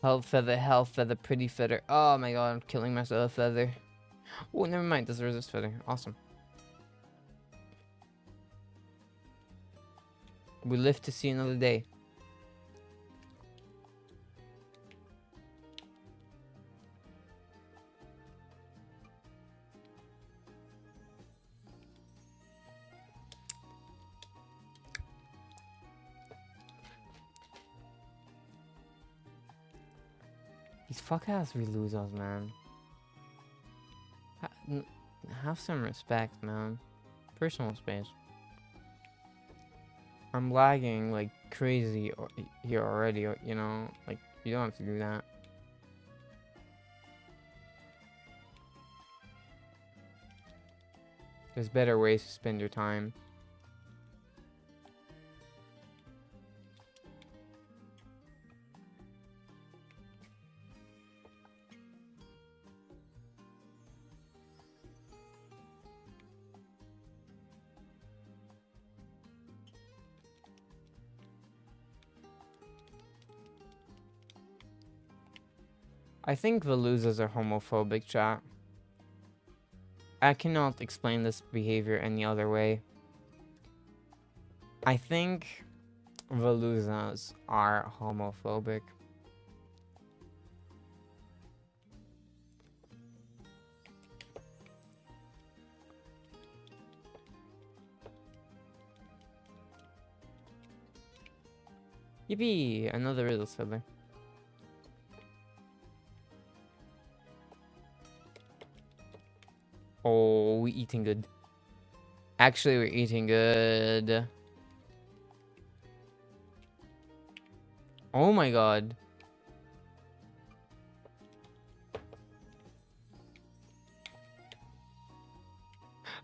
A: Health feather, pretty feather. Oh my god, I'm killing myself with feather. Oh, never mind, this is resist feather. Awesome. We live to see another day. These fuck ass we lose us, man. Have some respect, man. Personal space. I'm lagging like crazy here already, you know? Like, you don't have to do that. There's better ways to spend your time. I think the losers are homophobic, chat. I cannot explain this behavior any other way. I think the losers are homophobic. Yippee! Another riddle settler. Oh, we eating good. Actually, we're eating good. Oh my god.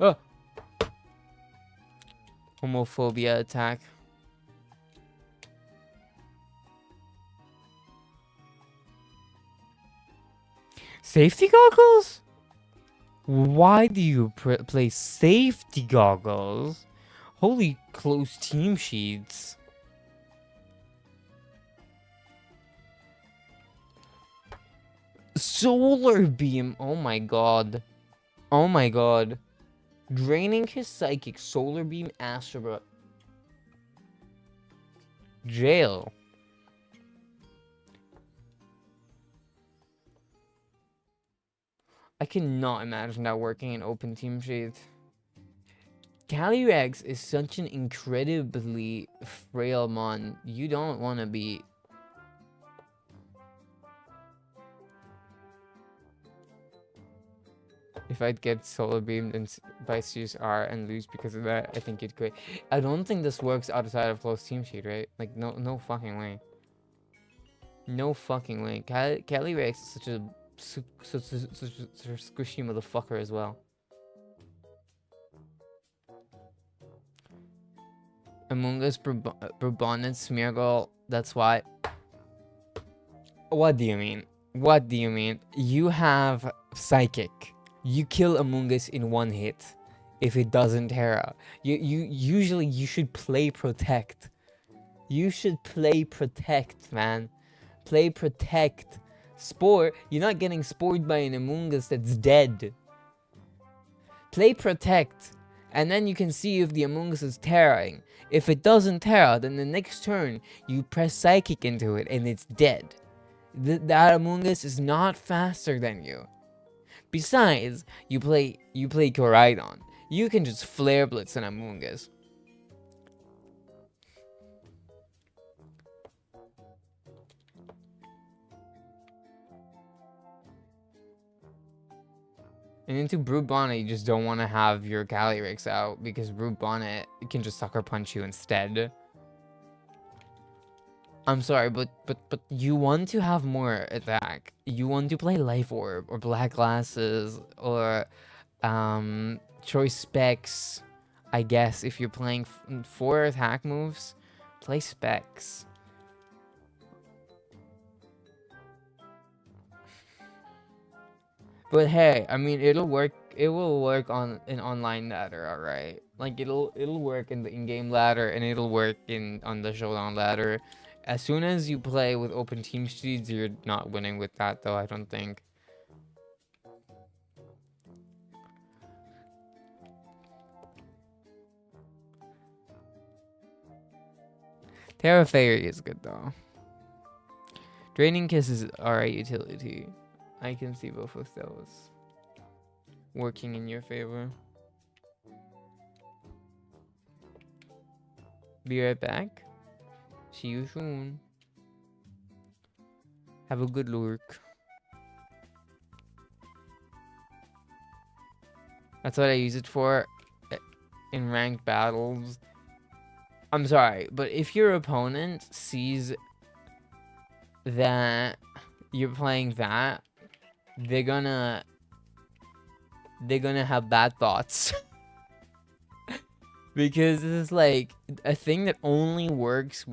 A: Oh! Homophobia attack. Safety goggles? Why do you play safety goggles? Holy close team sheets. Solar beam. Oh my god. Oh my god. Draining his psychic, solar beam, Astro. Jail. I cannot imagine that working in open team sheet. Calyrex is such an incredibly frail mon. You don't want to be. If I'd get solar beamed and by CSR and lose because of that, I think you'd quit. I don't think this works outside of closed team sheet, right? Like, no fucking way. No fucking way. Calyrex is such a squishy motherfucker as well. Among Us, Bourbon, and Smeargle. That's why. What do you mean? What do you mean? You have Psychic. You kill Amoongus in one hit if it doesn't Terra. You usually you should play Protect. You should play Protect, man. Play Protect. Spore, you're not getting spored by an Amoongus that's dead. Play Protect, and then you can see if the Amoongus is Terraing. If it doesn't Terra, then the next turn, you press Psychic into it and it's dead. That Amoongus is not faster than you. Besides, you play Koraidon. You can just Flare Blitz an Amoongus. And into Brute Bonnet, you just don't want to have your Calyrex out because Brute Bonnet can just Sucker Punch you instead. I'm sorry, but you want to have more attack. You want to play Life Orb or Black Glasses or Choice Specs. I guess if you're playing 4 attack moves, play Specs. But hey, I mean, it'll work. It will work on an online ladder, alright? Like it'll work in the in-game ladder, and it'll work on the showdown ladder. As soon as you play with open team speeds, you're not winning with that, though. I don't think. Terra Fairy is good though. Draining Kiss is alright utility. I can see both of those working in your favor. Be right back. See you soon. Have a good lurk. That's what I use it for in ranked battles. I'm sorry, but if your opponent sees that you're playing that, they're gonna have bad thoughts. Because this is like a thing that only works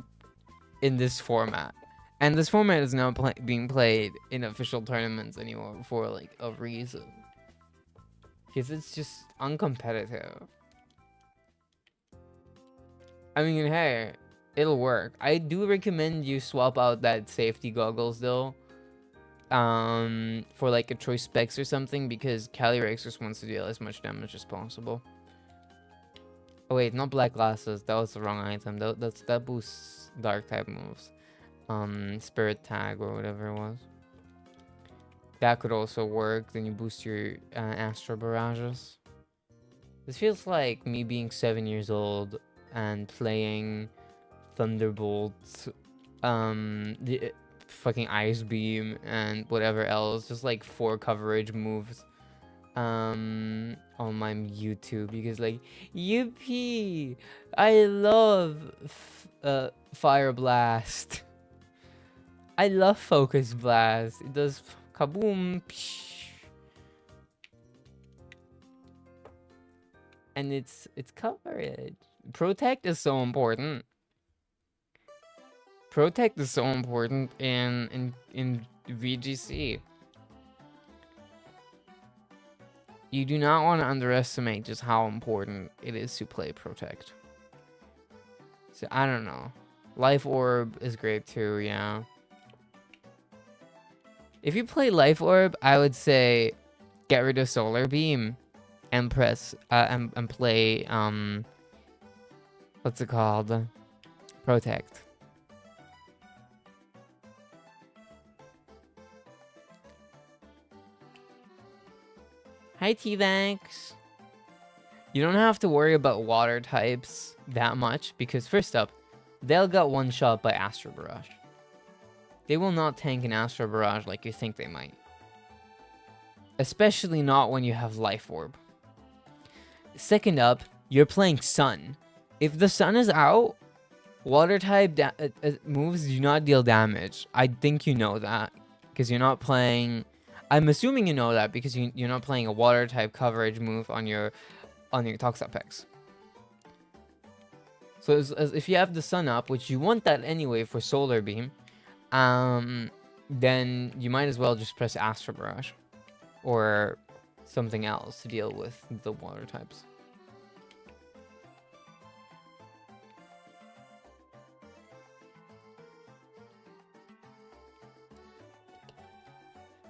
A: in this format. And this format is now being played in official tournaments anymore for like a reason. Because it's just uncompetitive. I mean, hey, it'll work. I do recommend you swap out that safety goggles though. For like a Choice Specs or something, because Calyrex just wants to deal as much damage as possible. Oh wait, not Black Glasses. That was the wrong item. That boosts Dark type moves. Spirit Tag or whatever it was. That could also work. Then you boost your Astro Barrages. This feels like me being 7 years old and playing Thunderbolt, the fucking Ice Beam and whatever else, just like 4 coverage moves on my YouTube, because like, yippee, I love Fire Blast. I love Focus Blast. It does kaboom, psh. And it's coverage. Protect is so important. Protect is so important in VGC. You do not want to underestimate just how important it is to play Protect. So I don't know. Life Orb is great too, yeah. If you play Life Orb, I would say get rid of Solar Beam and press and play what's it called? Protect. Hi, T-Vax. You don't have to worry about water types that much, because first up, they'll get one shot by Astro Barrage. They will not tank an Astro Barrage like you think they might. Especially not when you have Life Orb. Second up, you're playing Sun. If the Sun is out, water type moves do not deal damage. I think you know that, because you're not playing... I'm assuming you know that because you're not playing a water type coverage move on your Toxapex. So if you have the Sun up, which you want that anyway for Solar Beam, then you might as well just press Astro Barrage or something else to deal with the water types.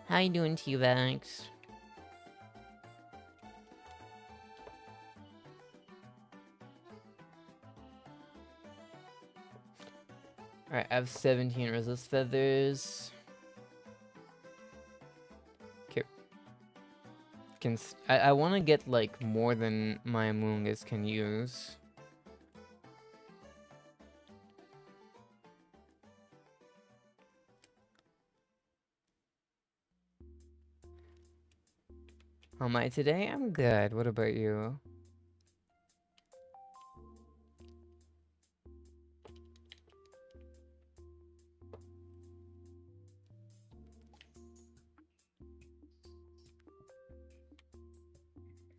A: How you doing, T-Rex? Alright, I have 17 resist feathers. I want to get like more than my Amoonguss can use. How am I today? I'm good. What about you?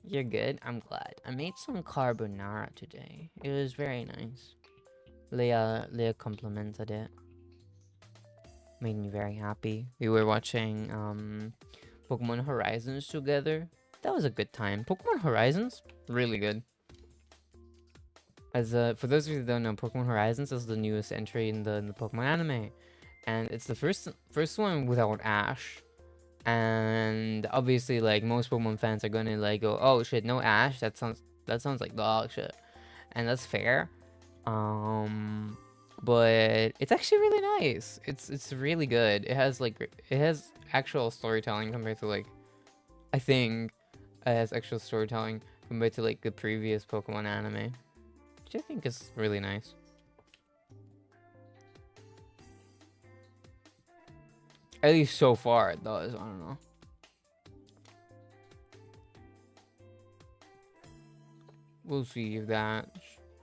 A: You're good? I'm glad. I made some carbonara today. It was very nice. Leah complimented it. Made me very happy. We were watching Pokemon Horizons together. That was a good time. Pokemon Horizons? Really good. As for those of you who don't know, Pokemon Horizons is the newest entry in the Pokemon anime. And it's the first one without Ash. And obviously, like, most Pokemon fans are gonna like go, oh shit, no Ash, that sounds like dog shit. And that's fair. But it's actually really nice. It's really good. It has actual storytelling compared to, like, I think it has actual storytelling compared to, like, the previous Pokemon anime, which I think is really nice. At least so far it does. I don't know. We'll see if that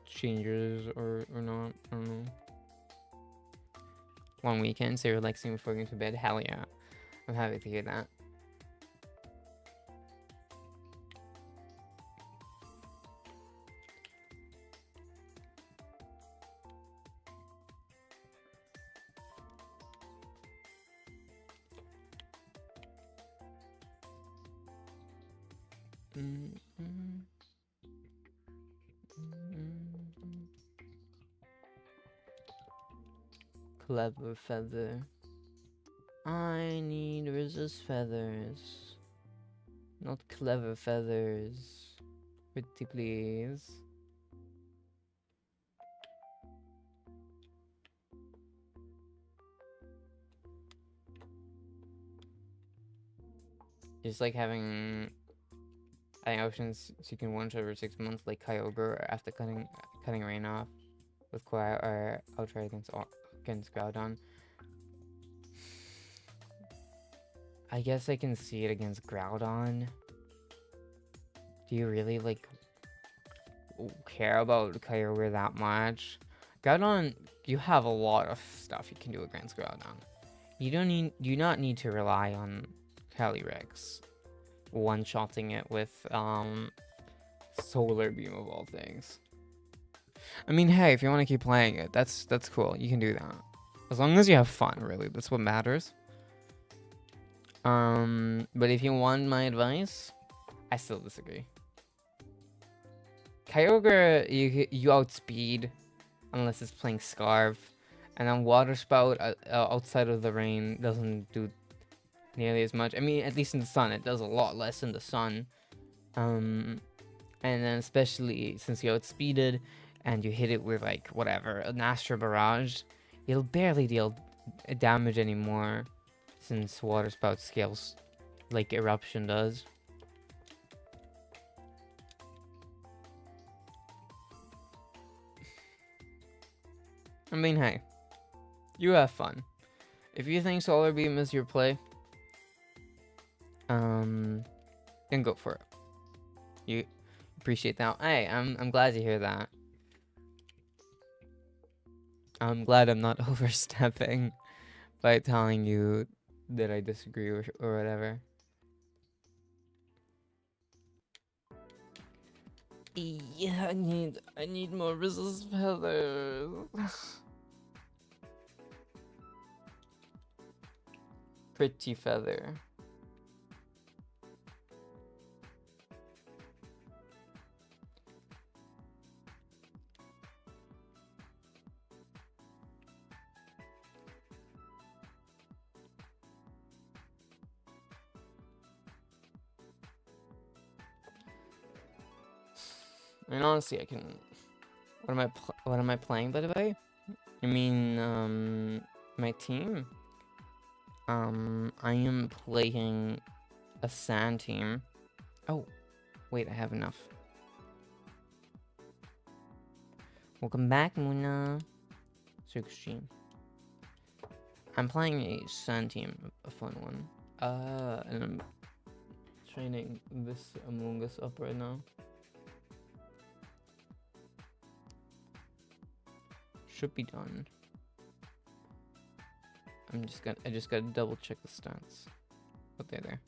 A: changes or not. I don't know. One weekend, so you're relaxing before going to bed. Hell yeah. I'm happy to hear that. Clever feather. I need resist feathers. Not clever feathers. Pretty please. Just like having options so you can one shot every 6 months, like Kyogre after cutting Rain off with Quiet, or I'll against Groudon. I guess I can see it against Groudon. Do you really like care about Kyogre that much? Groudon, you have a lot of stuff you can do against Groudon. You do not need to rely on Calyrex one-shotting it with Solar Beam of all things. I mean, hey, if you want to keep playing it, that's cool. You can do that. As long as you have fun, really. That's what matters. But if you want my advice, I still disagree. Kyogre, you outspeed unless it's playing Scarf. And then Water Spout outside of the rain doesn't do nearly as much. I mean, at least in the sun, it does a lot less in the sun. And then especially since you outspeeded and you hit it with, like, whatever, an Astro Barrage, it'll barely deal damage anymore since Water Spout scales like Eruption does. I mean, hey, you have fun. If you think Solar Beam is your play, then go for it. You appreciate that. Hey, I'm glad to hear that. I'm glad I'm not overstepping by telling you that I disagree or whatever. Yeah, I need more resist feathers. Pretty feather. And honestly, I can. What am I playing, by the way? I mean, my team. I am playing a sand team. Oh, wait, I have enough. Welcome back, Muna. 16. I'm playing a sand team, a fun one. And I'm training this Among Us up right now. Should be done. I just gotta double check the stats. Okay, there.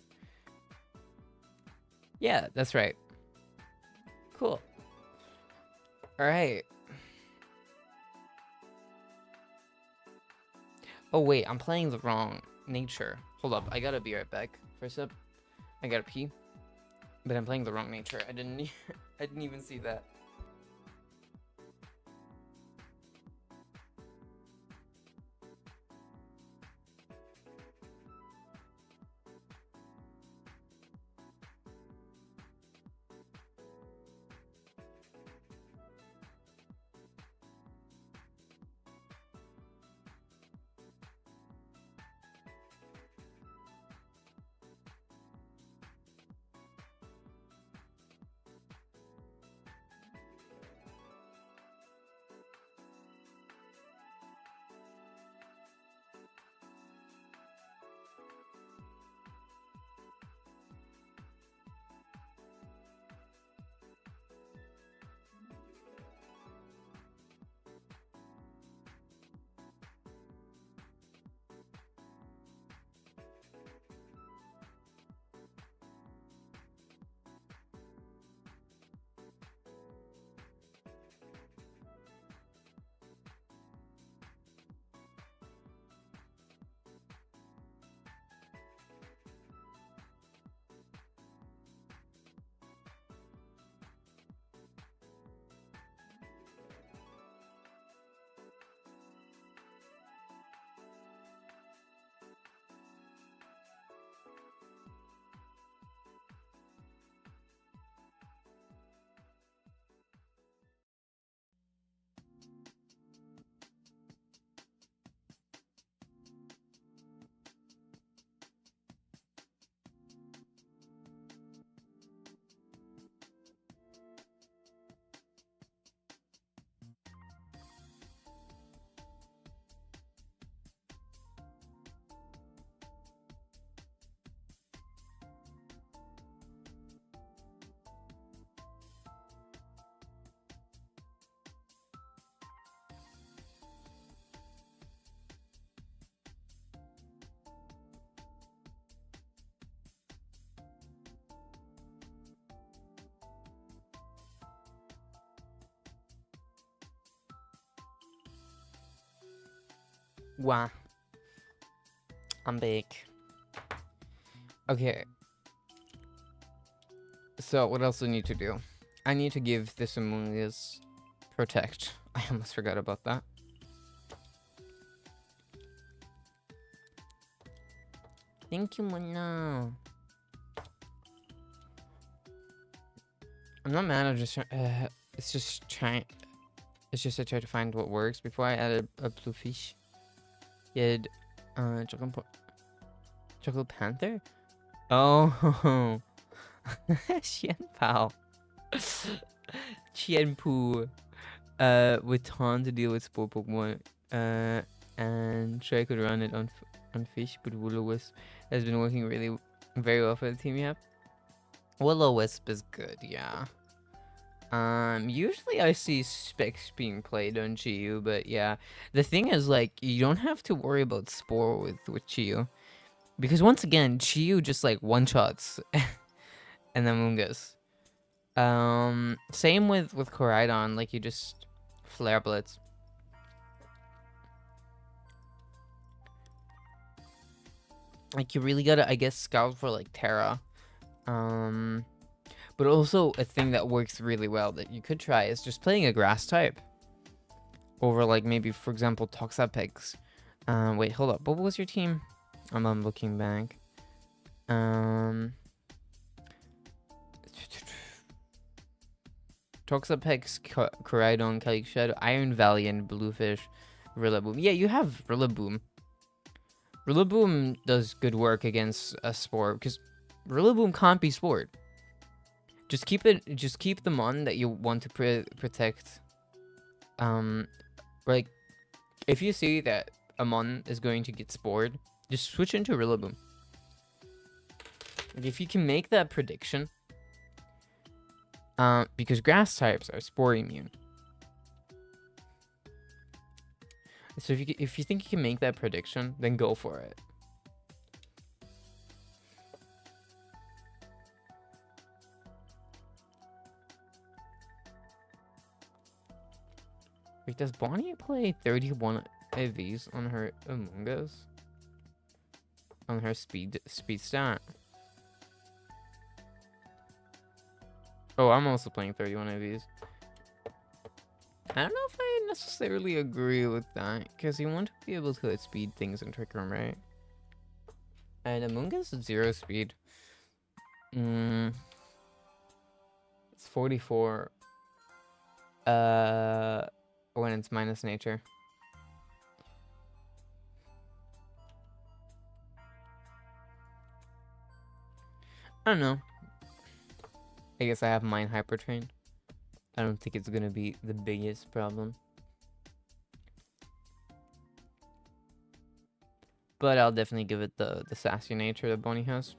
A: Yeah, that's right. Cool. Alright. Oh wait, I'm playing the wrong nature. Hold up, I gotta be right back. First up, I gotta pee. But I'm playing the wrong nature. I didn't even see that. Wow. I'm back. Okay. So, what else do I need to do? I need to give this Among Us protect. I almost forgot about that. Thank you, Mona. I'm not mad. I'm just it's just trying. It's just I try to find what works before I added a blue fish. You had chocolate panther. Oh, Xian Pao. Qianpu. With Ton to deal with sport Pokemon. And sure I could run it on fish, but Will-O-Wisp has been working very well for the team. Yep. Will-O-Wisp is good, yeah. Usually I see Specs being played on Chiyu, but yeah. The thing is, like, you don't have to worry about Spore with Chiyu. Because once again, Chiyu just, like, one-shots and then Mungus. Same with Koraidon, like, you just Flare Blitz. Like, you really gotta, I guess, scout for, like, Terra. But also, a thing that works really well that you could try is just playing a grass type. Over, like, maybe, for example, Toxapex. Wait, hold up. What was your team? I'm looking back. Toxapex, Koraidon, Kalik Shadow, Iron Valiant, Bluefish, Rillaboom. Yeah, you have Rillaboom. Rillaboom does good work against a Spore, because Rillaboom can't be Spored. Just keep the Mon that you want to protect. Like, if you see that a Mon is going to get Spored, just switch into Rillaboom. Like, if you can make that prediction, because grass types are Spore immune. So if you think you can make that prediction, then go for it. Wait, does Bonnie play 31 of these on her Among Us? On her speed stat? Oh, I'm also playing 31 of these. I don't know if I necessarily agree with that, because you want to be able to speed things in Trick Room, right? And Among Us is 0 speed. It's 44. When it's minus nature. I don't know. I guess I have mine hypertrained. I don't think it's gonna be the biggest problem. But I'll definitely give it the sassy nature that Bonnie has.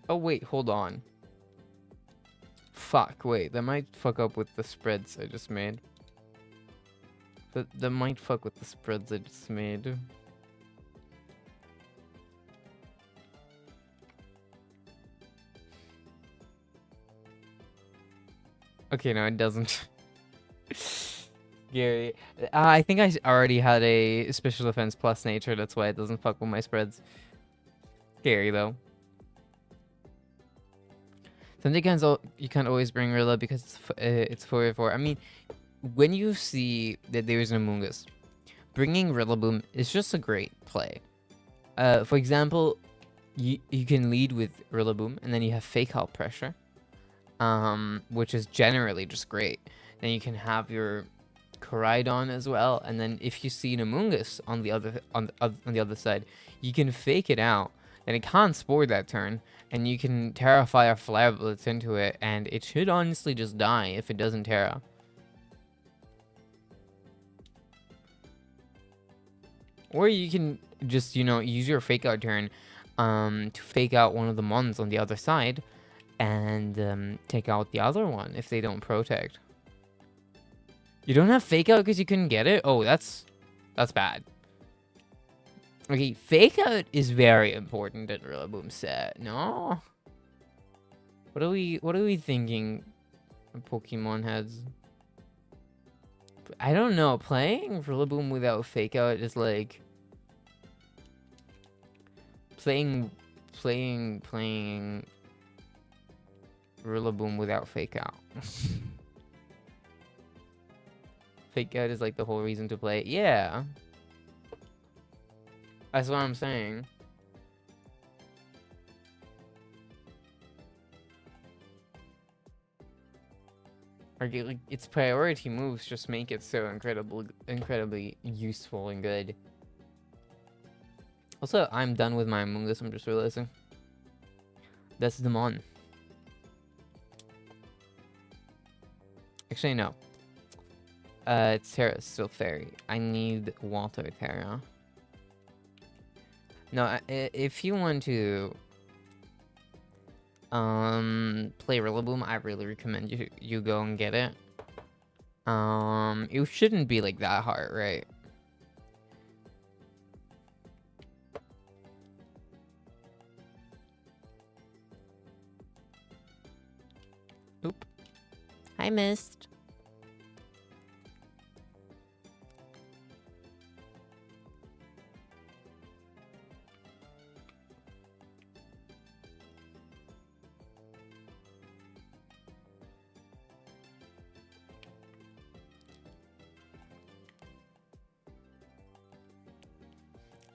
A: Oh, wait, hold on. Fuck, wait, that might fuck up with the spreads I just made. That might fuck with the spreads I just made. Okay, no, it doesn't. Gary, I think I already had a special defense plus nature, that's why it doesn't fuck with my spreads. Scary, though. Sometimes you can't always bring Rilla because it's 4v4. I mean, when you see that there is an Among Us, bringing Rillaboom is just a great play. For example, you can lead with Rillaboom, and then you have Fake Out Pressure, which is generally just great. Then you can have your Koraidon as well, and then if you see an Among Us on the other side, you can fake it out, and it can't Spore that turn, and you can Terra Fire Flare Blitz into it, and it should honestly just die if it doesn't Terra. Or you can just, use your fake out turn to fake out one of the Mons on the other side and take out the other one if they don't protect. You don't have fake out because you couldn't get it? Oh, that's bad. Okay, fake out is very important in Rillaboom set. No? What are we thinking Pokemon heads? I don't know. Playing Rillaboom without fake out is like playing Rillaboom without fake out. Fake out is like the whole reason to play it. Yeah. That's what I'm saying. Like, its priority moves just make it so incredibly useful and good. Also, I'm done with my Among Us, I'm just realizing. That's the Mon. Actually, no. Terra still Fairy. I need Water Terra. No, if you want to play Rillaboom, I really recommend you go and get it. It shouldn't be like that hard, right? Oop. I missed.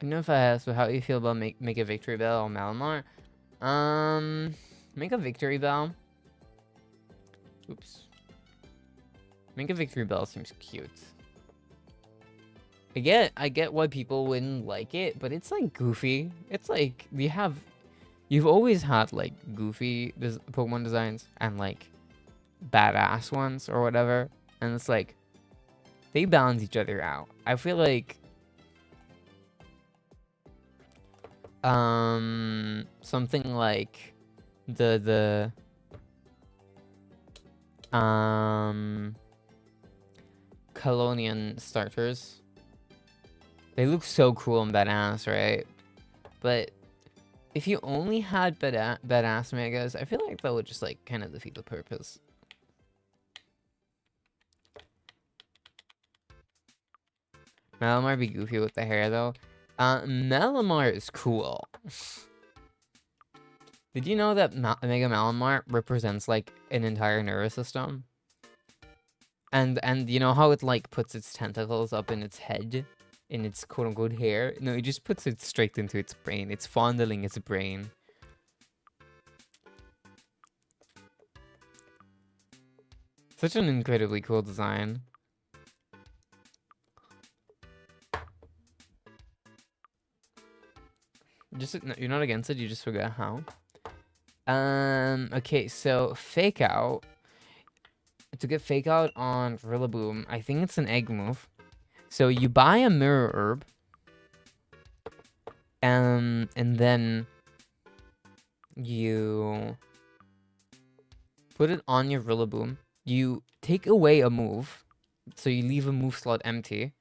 A: I don't know if I asked, but how do you feel about make a victory bell on Malamar? Make a victory bell. Oops. Make a victory bell seems cute. I get why people wouldn't like it, but it's like goofy. It's like you've always had like goofy Pokemon designs and like badass ones or whatever, and it's like they balance each other out. I feel like something like the Colonian starters, they look so cool and badass, right? But if you only had badass megas, I feel like that would just like kind of defeat the purpose. Malamar be goofy with the hair though. Malamar is cool. Did you know that Mega Malamar represents like an entire nervous system? And you know how it like puts its tentacles up in its head, in its quote unquote hair? No, it just puts it straight into its brain. It's fondling its brain. Such an incredibly cool design. You're not against it, you just forgot how. Okay, so Fake Out. To get Fake Out on Rillaboom, I think it's an egg move. So you buy a Mirror Herb. And then you put it on your Rillaboom. You take away a move. So you leave a move slot empty.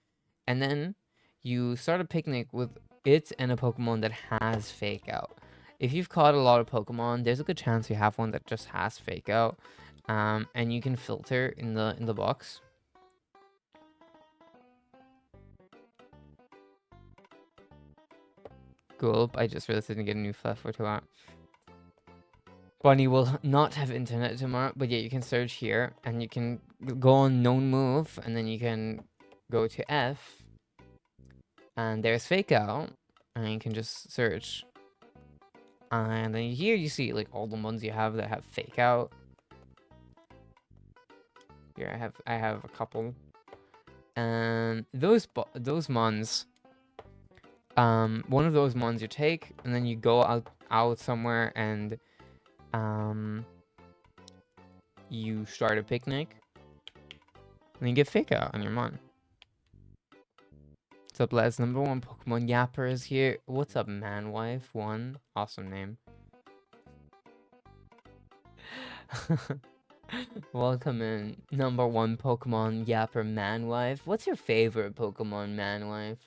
A: And then you start a picnic with it and a Pokemon that has Fake Out. If you've caught a lot of Pokemon, there's a good chance you have one that just has Fake Out. And you can filter in the box. Cool. I just realized I didn't get a new fluff for tomorrow. Bunny will not have internet tomorrow, but yeah, you can search here, and you can go on known move, and then you can go to F, and there's Fake Out, and you can just search. And then here you see like all the ones you have that have Fake Out. Here I have a couple, and those mons. One of those mons you take, and then you go out somewhere and you start a picnic, and you get Fake Out on your mon. What's up, lads? Number 1 Pokemon Yapper is here. What's up, Manwife1? Awesome name. Welcome in, number 1 Pokemon Yapper Manwife. What's your favorite Pokemon, Manwife?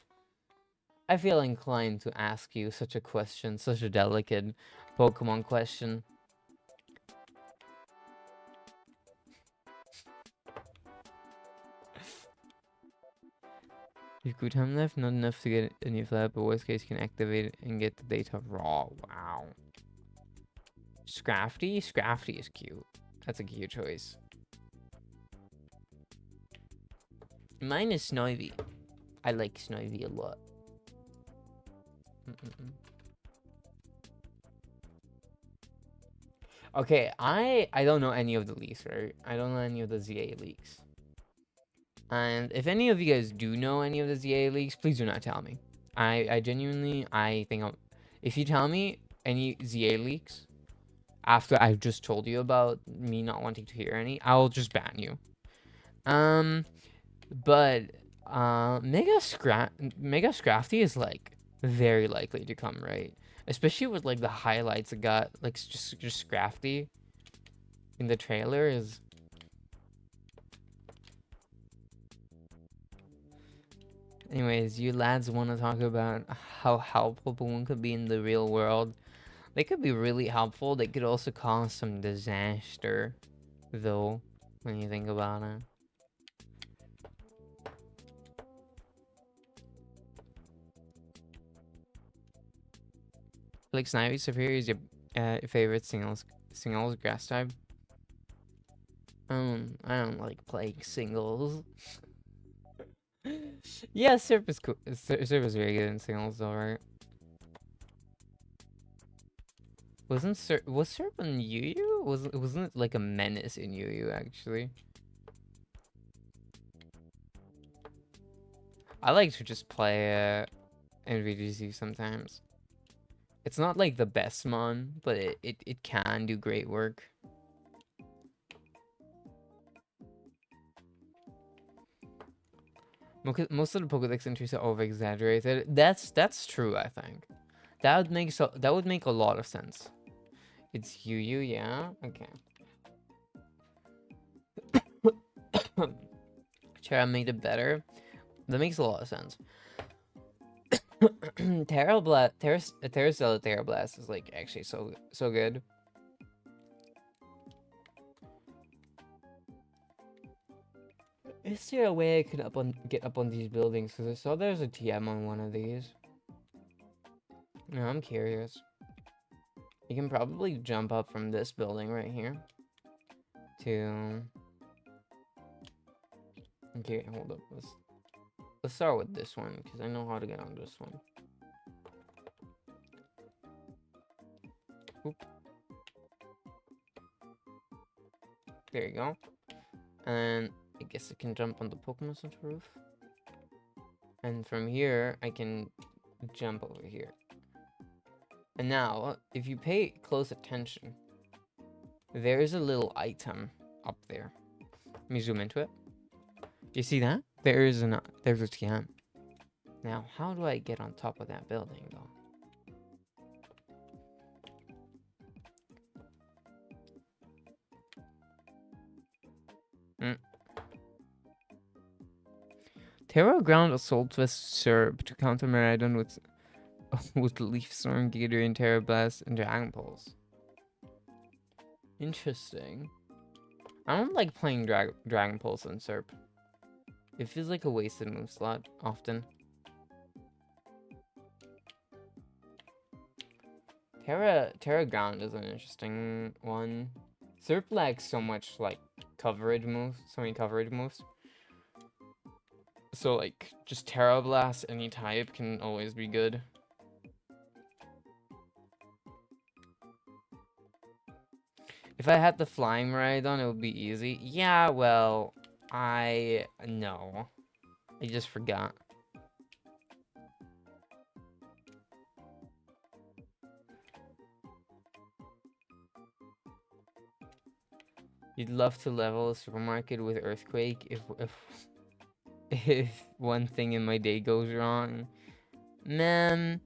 A: I feel inclined to ask you such a question, such a delicate Pokemon question. You've good time left, not enough to get a new flat, but worst case you can activate it and get the data raw. Wow. Scrafty? Scrafty is cute. That's a cute choice. Mine is Snivy. I like Snivy a lot. Okay, I don't know any of the leaks, right? I don't know any of the ZA leaks. And if any of you guys do know any of the ZA leaks, please do not tell me. I genuinely, I think if you tell me any ZA leaks after I've just told you about me not wanting to hear any, I'll just ban you. But Mega Scrafty is like very likely to come, right? Especially with like the highlights it got, like just Scrafty in the trailer is. Anyways, you lads want to talk about how helpful Pokemon could be in the real world. They could be really helpful. They could also cause some disaster, though, when you think about it. Like Snivy Superior is your favorite singles grass type. I don't like playing singles. Yeah, Serp is cool. Serp is very good in singles, though, right? Was Serp in Yu Yu? Wasn't it like a menace in Yu Yu actually? I like to just play in VGC sometimes. It's not like the best mon, but it can do great work. Most of the Pokedex entries are over exaggerated. That's true, I think. That would make a lot of sense. It's Yu Yu, yeah? Okay. Chara made it better. That makes a lot of sense. Terracella Terrablast is like actually so good. Is there a way I could get up on these buildings? Because I saw there's a TM on one of these. No, I'm curious. You can probably jump up from this building right here to. Okay, hold up. Let's start with this one because I know how to get on this one. Oop. There you go. And I guess I can jump on the Pokemon Center roof. And from here, I can jump over here. And now, if you pay close attention, there is a little item up there. Let me zoom into it. You see that? There's a TM. Now, how do I get on top of that building, though? Terra Ground Assault Vest Serb to counter Miraidon with Leaf Storm, Gator, and Terra Blast and Dragon Pulse. Interesting. I don't like playing Dragon Pulse on Serp. It feels like a wasted move slot often. Terra Ground is an interesting one. Serp lacks so much like coverage moves, so many coverage moves. So like just Terra Blast any type can always be good. If I had the flying Miraidon, it would be easy. Yeah, well, I just forgot. You'd love to level a supermarket with Earthquake if one thing in my day goes wrong. Man,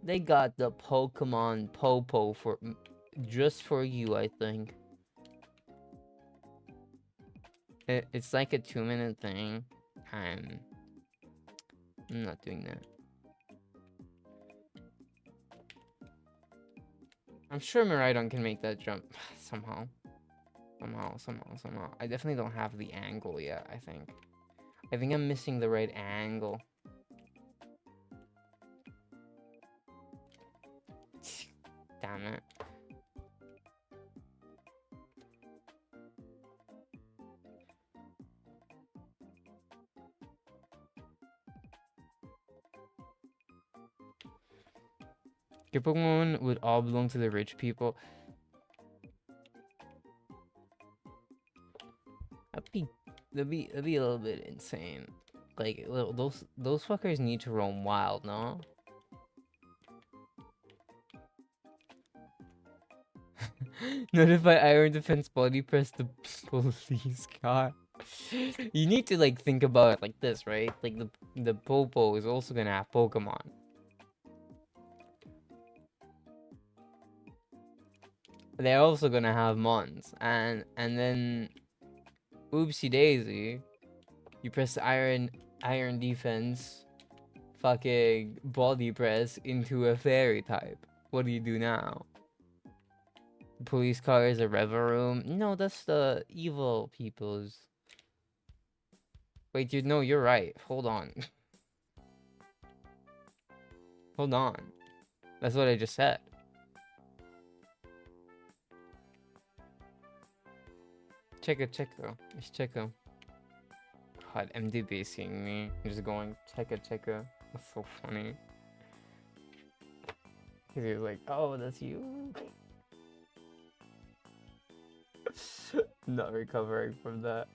A: they got the Pokemon Popo just for you, I think. It's like a 2-minute thing. I'm not doing that. I'm sure Miraidon can make that jump somehow. Somehow. I definitely don't have the angle yet, I think. I think I'm missing the right angle. Damn it. Your Pokemon would all belong to the rich people. That'd be a little bit insane. Like those fuckers need to roam wild, no? Notify Iron Defense Body Press the police car. You need to like think about it like this, right? Like the Popo is also gonna have Pokemon. They're also gonna have Mons, and then oopsie daisy, you press the iron defense fucking body press into a fairy type. What do you do now? The police car is a Reverum? No, that's the evil people's. Wait, no, you're right. Hold on. Hold on. That's what I just said. Check it. It's Checo. god, MDB seeing me. Just going, checka checka. That's so funny. Cause he was like, oh, that's you? Not recovering from that.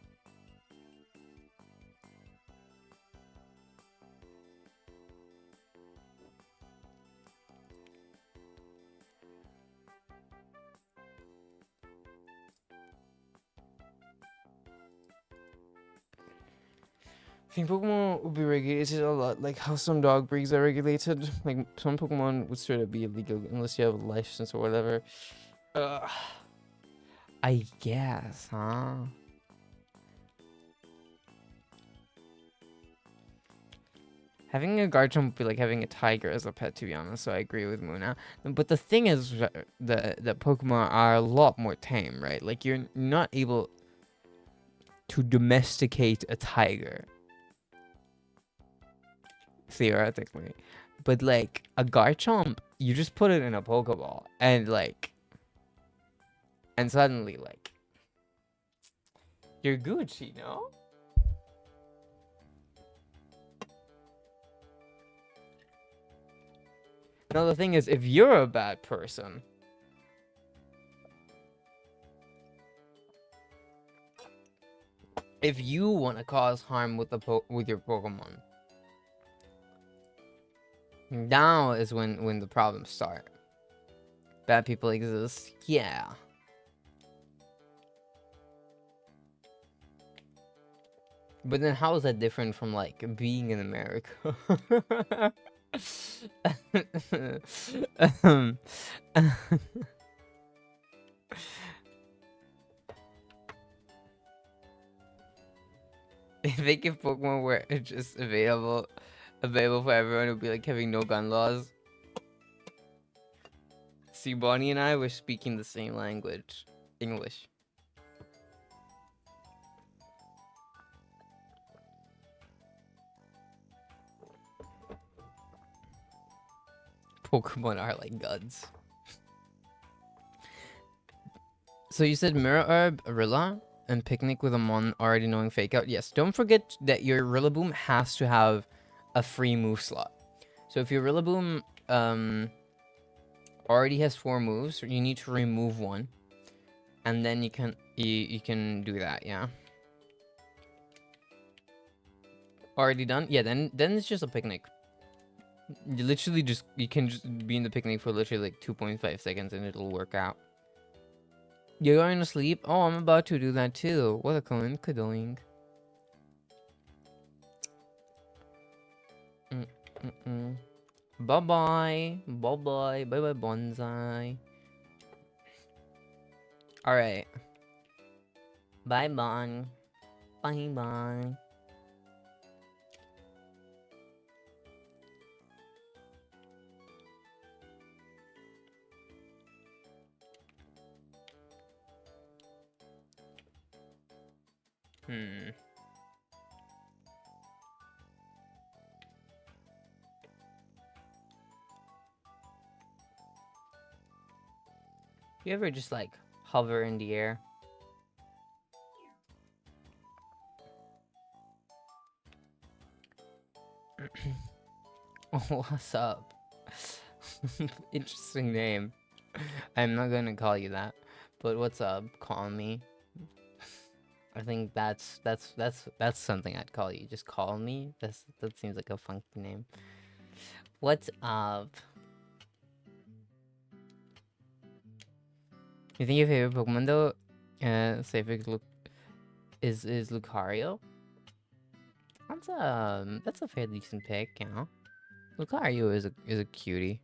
A: I think Pokemon would be regulated a lot, like how some dog breeds are regulated. Like some Pokemon would straight up be illegal unless you have a license or whatever. I guess, huh? Having a Garchomp would be like having a tiger as a pet, to be honest. So I agree with Muna. But the thing is, the Pokemon are a lot more tame, right? Like you're not able to domesticate a tiger, theoretically. But like a Garchomp, you just put it in a Pokeball and suddenly like you're Gucci, no? Now the thing is, if you're a bad person, if you want to cause harm with with your Pokemon, now is when the problems start. Bad people exist, yeah. But then how is that different from like being in America? um, I think if Pokemon were just available for everyone, it would be like having no gun laws. See, Bonnie and I were speaking the same language, English. Pokemon are like guns. So you said Mirror Herb, Rilla, and Picnic with a Mon already knowing Fake Out. Yes, don't forget that your Rillaboom has to have a free move slot. So if your Rillaboom already has 4 moves, you need to remove one, and then you can do that. Yeah. Already done? Yeah. Then it's just a Picnic. You literally you can just be in the Picnic for literally like 2.5 seconds and it'll work out. You're going to sleep? Oh, I'm about to do that too. What a coincidence. Bye-bye. Bye-bye. Bye-bye, Bonsai. Alright. Bye-bye. Bye-bye. You ever just like hover in the air? Oh, what's up? Interesting name. I'm not gonna call you that, but what's up? Call me. I think that's something I'd call you. Just call me. That seems like a funky name. What's up? You think your favorite Pokemon though, say if is Lucario? That's a fairly decent pick, you know. Lucario is a cutie.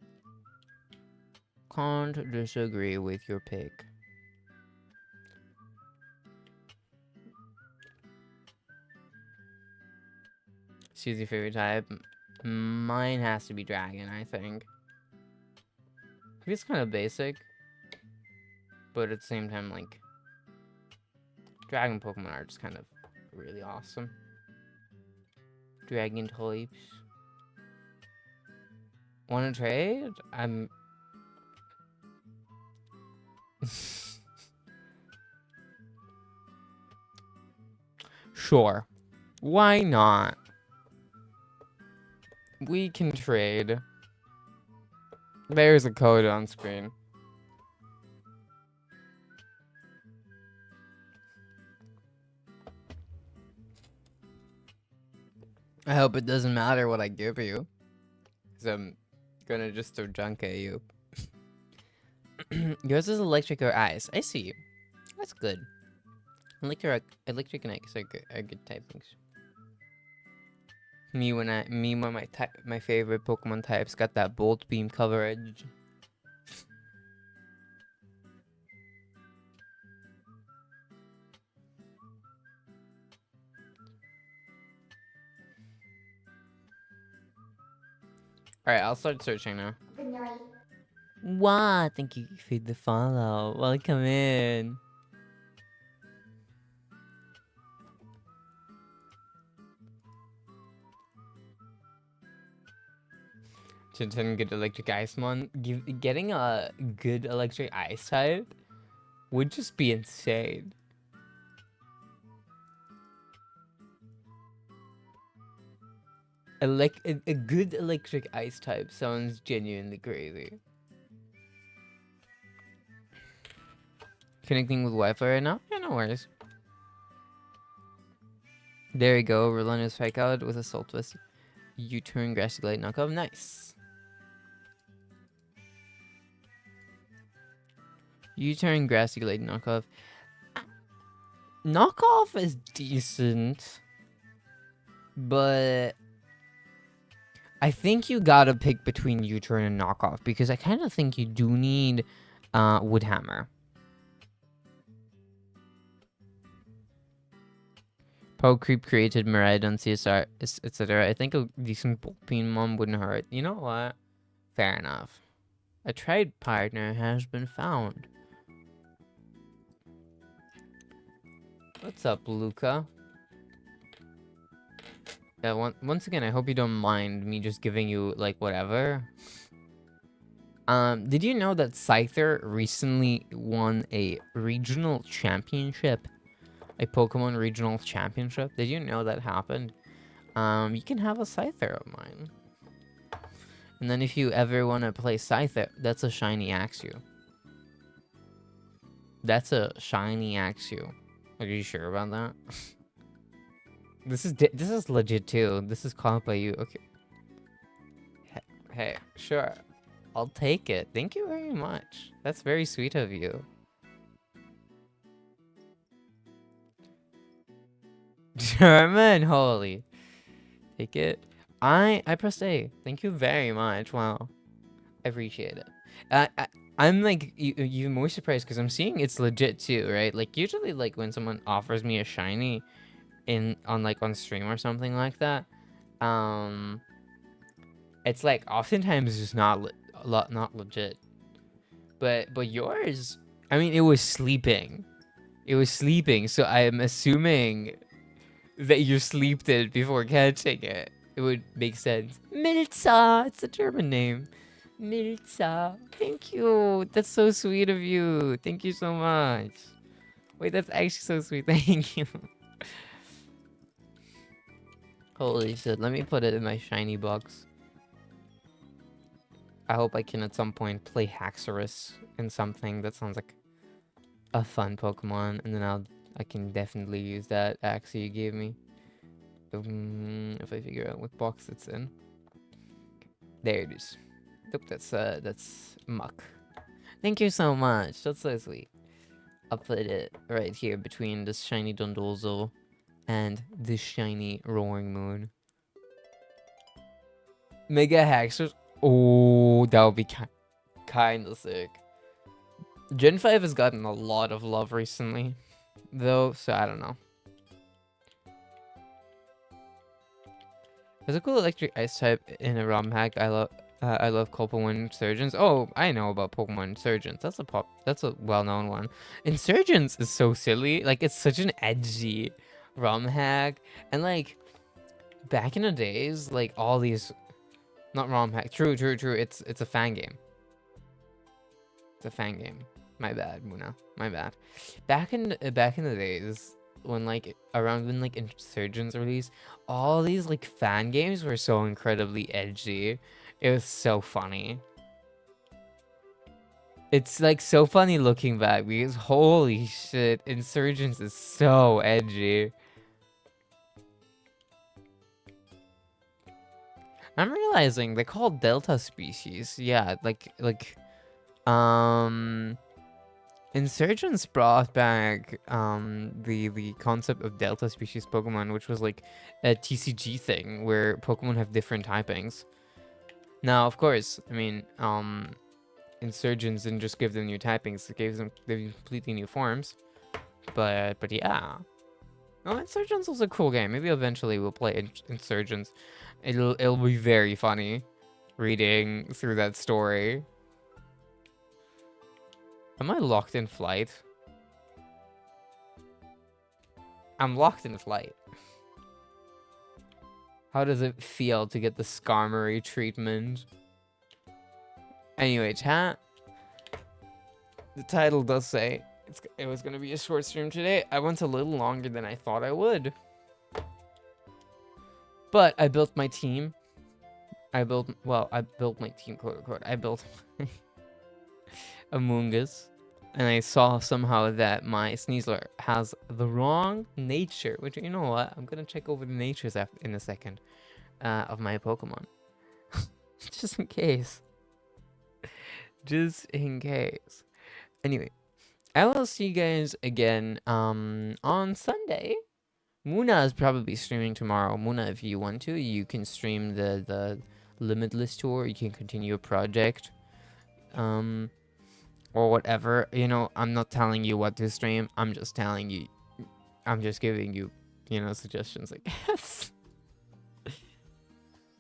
A: Can't disagree with your pick. Choose your favorite type. Mine has to be Dragon, I think. It's kind of basic, but at the same time, like, Dragon Pokemon are just kind of really awesome. Dragon types. Want to trade? I'm... Sure. Why not? We can trade. There's a code on screen. I hope it doesn't matter what I give you. Because I'm gonna just throw junk at you. Yours is electric or ice. I see. That's good. Electric and ice are good typings. Me when my favorite Pokemon types got that Bolt Beam coverage. Alright, I'll start searching now. Wow, thank you for the follow. Welcome in. Tintin good electric Icemon. Getting a good electric ice type would just be insane. A good electric ice type sounds genuinely crazy. Connecting with Wi-Fi right now? Yeah, no worries. There you go. Rolando Spike out with a Salt Twist. U-turn, Grassy Glade knockoff. Nice. U-turn, Grassy Glade knockoff. Knockoff is decent, but I think you gotta pick between U-turn and knockoff because I kind of think you do need Woodhammer. Creep created Miraidon, CSR, etc. I think a decent Pokemon wouldn't hurt. You know what? Fair enough. A trade partner has been found. What's up, Luca? Yeah, once again, I hope you don't mind me just giving you, like, whatever. Did you know that Scyther recently won a regional championship? A Pokemon regional championship? Did you know that happened? You can have a Scyther of mine. And then if you ever want to play Scyther, that's a shiny Axew. That's a shiny Axew. Are you sure about that? This is legit too. This is called by you. Okay. Hey, sure. I'll take it. Thank you very much. That's very sweet of you. German, holy. Take it. I pressed A. Thank you very much. Wow. I appreciate it. I'm like even more surprised because I'm seeing it's legit too, right? Like usually like when someone offers me a shiny on stream or something like that, it's like oftentimes just not legit. But yours, I mean, it was sleeping. It was sleeping, so I am assuming that you sleeped it before catching it. It would make sense. Milza, it's a German name. Milza, thank you. That's so sweet of you. Thank you so much. Wait, that's actually so sweet. Thank you. Holy shit, let me put it in my shiny box. I hope I can at some point play Haxorus in something that sounds like a fun Pokemon, and then I can definitely use that axe you gave me. If I figure out what box it's in. There it is. Nope, that's Muck. Thank you so much. That's so sweet. I'll put it right here between this shiny Dondozo and this shiny Roaring Moon. Mega Haxorus. Oh, that would be kind of sick. Gen 5 has gotten a lot of love recently, though, so I don't know. There's a cool electric ice type in a ROM hack. I love Pokemon Surgeons. Oh, I know about Pokemon Surgeons. That's a well-known one. Insurgents is so silly. Like, it's such an edgy ROM hack. And like back in the days, like all these not ROM hack. True. It's a fan game. It's a fan game. My bad, Muna. My bad. Back in the days, when like Insurgents released, all these like fan games were so incredibly edgy. It was so funny. It's like so funny looking back because holy shit, Insurgents is so edgy. I'm realizing they call Delta species. Yeah, um Insurgents brought back the concept of Delta species Pokemon, which was like a TCG thing where Pokemon have different typings. Now, of course, I mean, Insurgents didn't just give them new typings; it gave them completely new forms. But yeah, no, Insurgents was a cool game. Maybe eventually we'll play Insurgents. It'll be very funny reading through that story. Am I locked in flight? I'm locked in flight. How does it feel to get the Skarmory treatment? Anyway, chat. The title does say it was going to be a short stream today. I went a little longer than I thought I would. But I built my team. I built my team, quote unquote. I built Among Us. And I saw somehow that my Sneasler has the wrong nature. Which, you know what? I'm going to check over the natures in a second of my Pokemon. Just in case. Just in case. Anyway, I will see you guys again on Sunday. Muna is probably streaming tomorrow. Muna, if you want to, you can stream the Limitless tour. You can continue a project. Or whatever. You know, I'm not telling you what to stream. I'm just telling you. I'm just giving you, suggestions, I guess.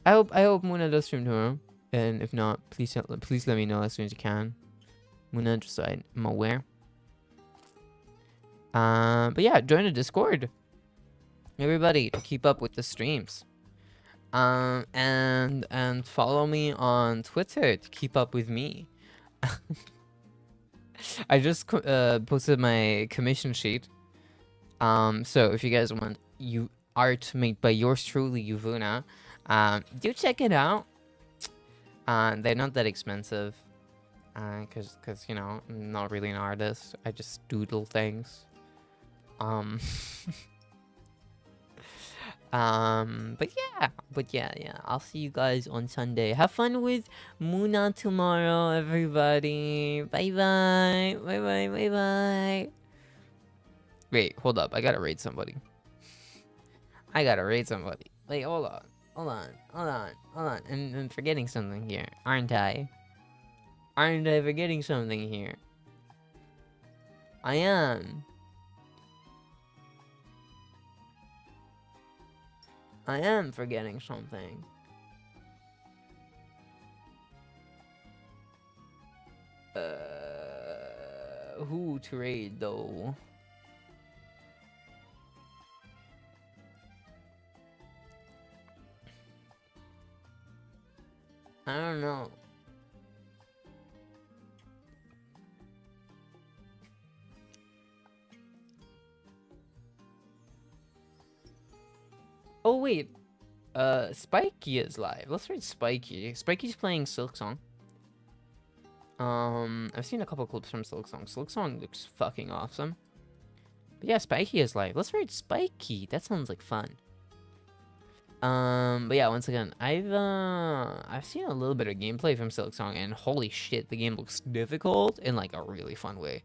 A: I hope Muna does stream tomorrow. And if not, please let me know as soon as you can. Muna, just so I'm aware. But yeah, join the Discord. Everybody, to keep up with the streams. And follow me on Twitter to keep up with me. I just posted my commission sheet. So if you guys want art made by yours truly, Yuvuna, do check it out. They're not that expensive. Cause I'm not really an artist. I just doodle things. But yeah. I'll see you guys on Sunday. Have fun with Muna tomorrow, everybody. Bye bye. Wait, hold up. I gotta raid somebody. Wait, hold on. And I'm forgetting something here, aren't I? Aren't I forgetting something here? I am. I am forgetting something. Who to raid though? I don't know. Oh wait, Spiky is live. Let's read Spiky. Spiky's playing Silksong. I've seen a couple clips from Silksong. Silksong looks fucking awesome. But yeah, Spiky is live. Let's read Spiky. That sounds like fun. But yeah, once again, I've seen a little bit of gameplay from Silksong, and holy shit, the game looks difficult in like a really fun way.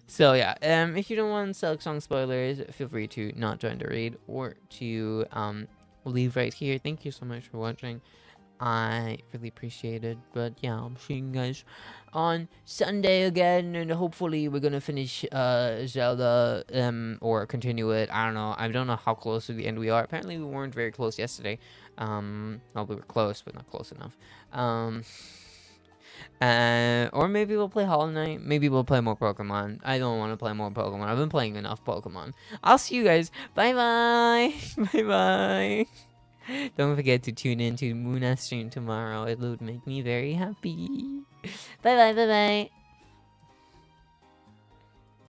A: So yeah, if you don't want Silksong spoilers, feel free to not join the raid or to leave right here. Thank you so much for watching. I really appreciate it. But yeah, I'm seeing you guys on Sunday again, and hopefully we're gonna finish Zelda or continue it. I don't know how close to the end we are. Apparently we weren't very close yesterday. Well, we were close, but not close enough. Or maybe we'll play Hollow Knight. Maybe we'll play more Pokemon. I don't want to play more Pokemon. I've been playing enough Pokemon. I'll see you guys. Bye bye. Bye bye. Don't forget to tune in to Muna stream tomorrow. It would make me very happy. Bye bye.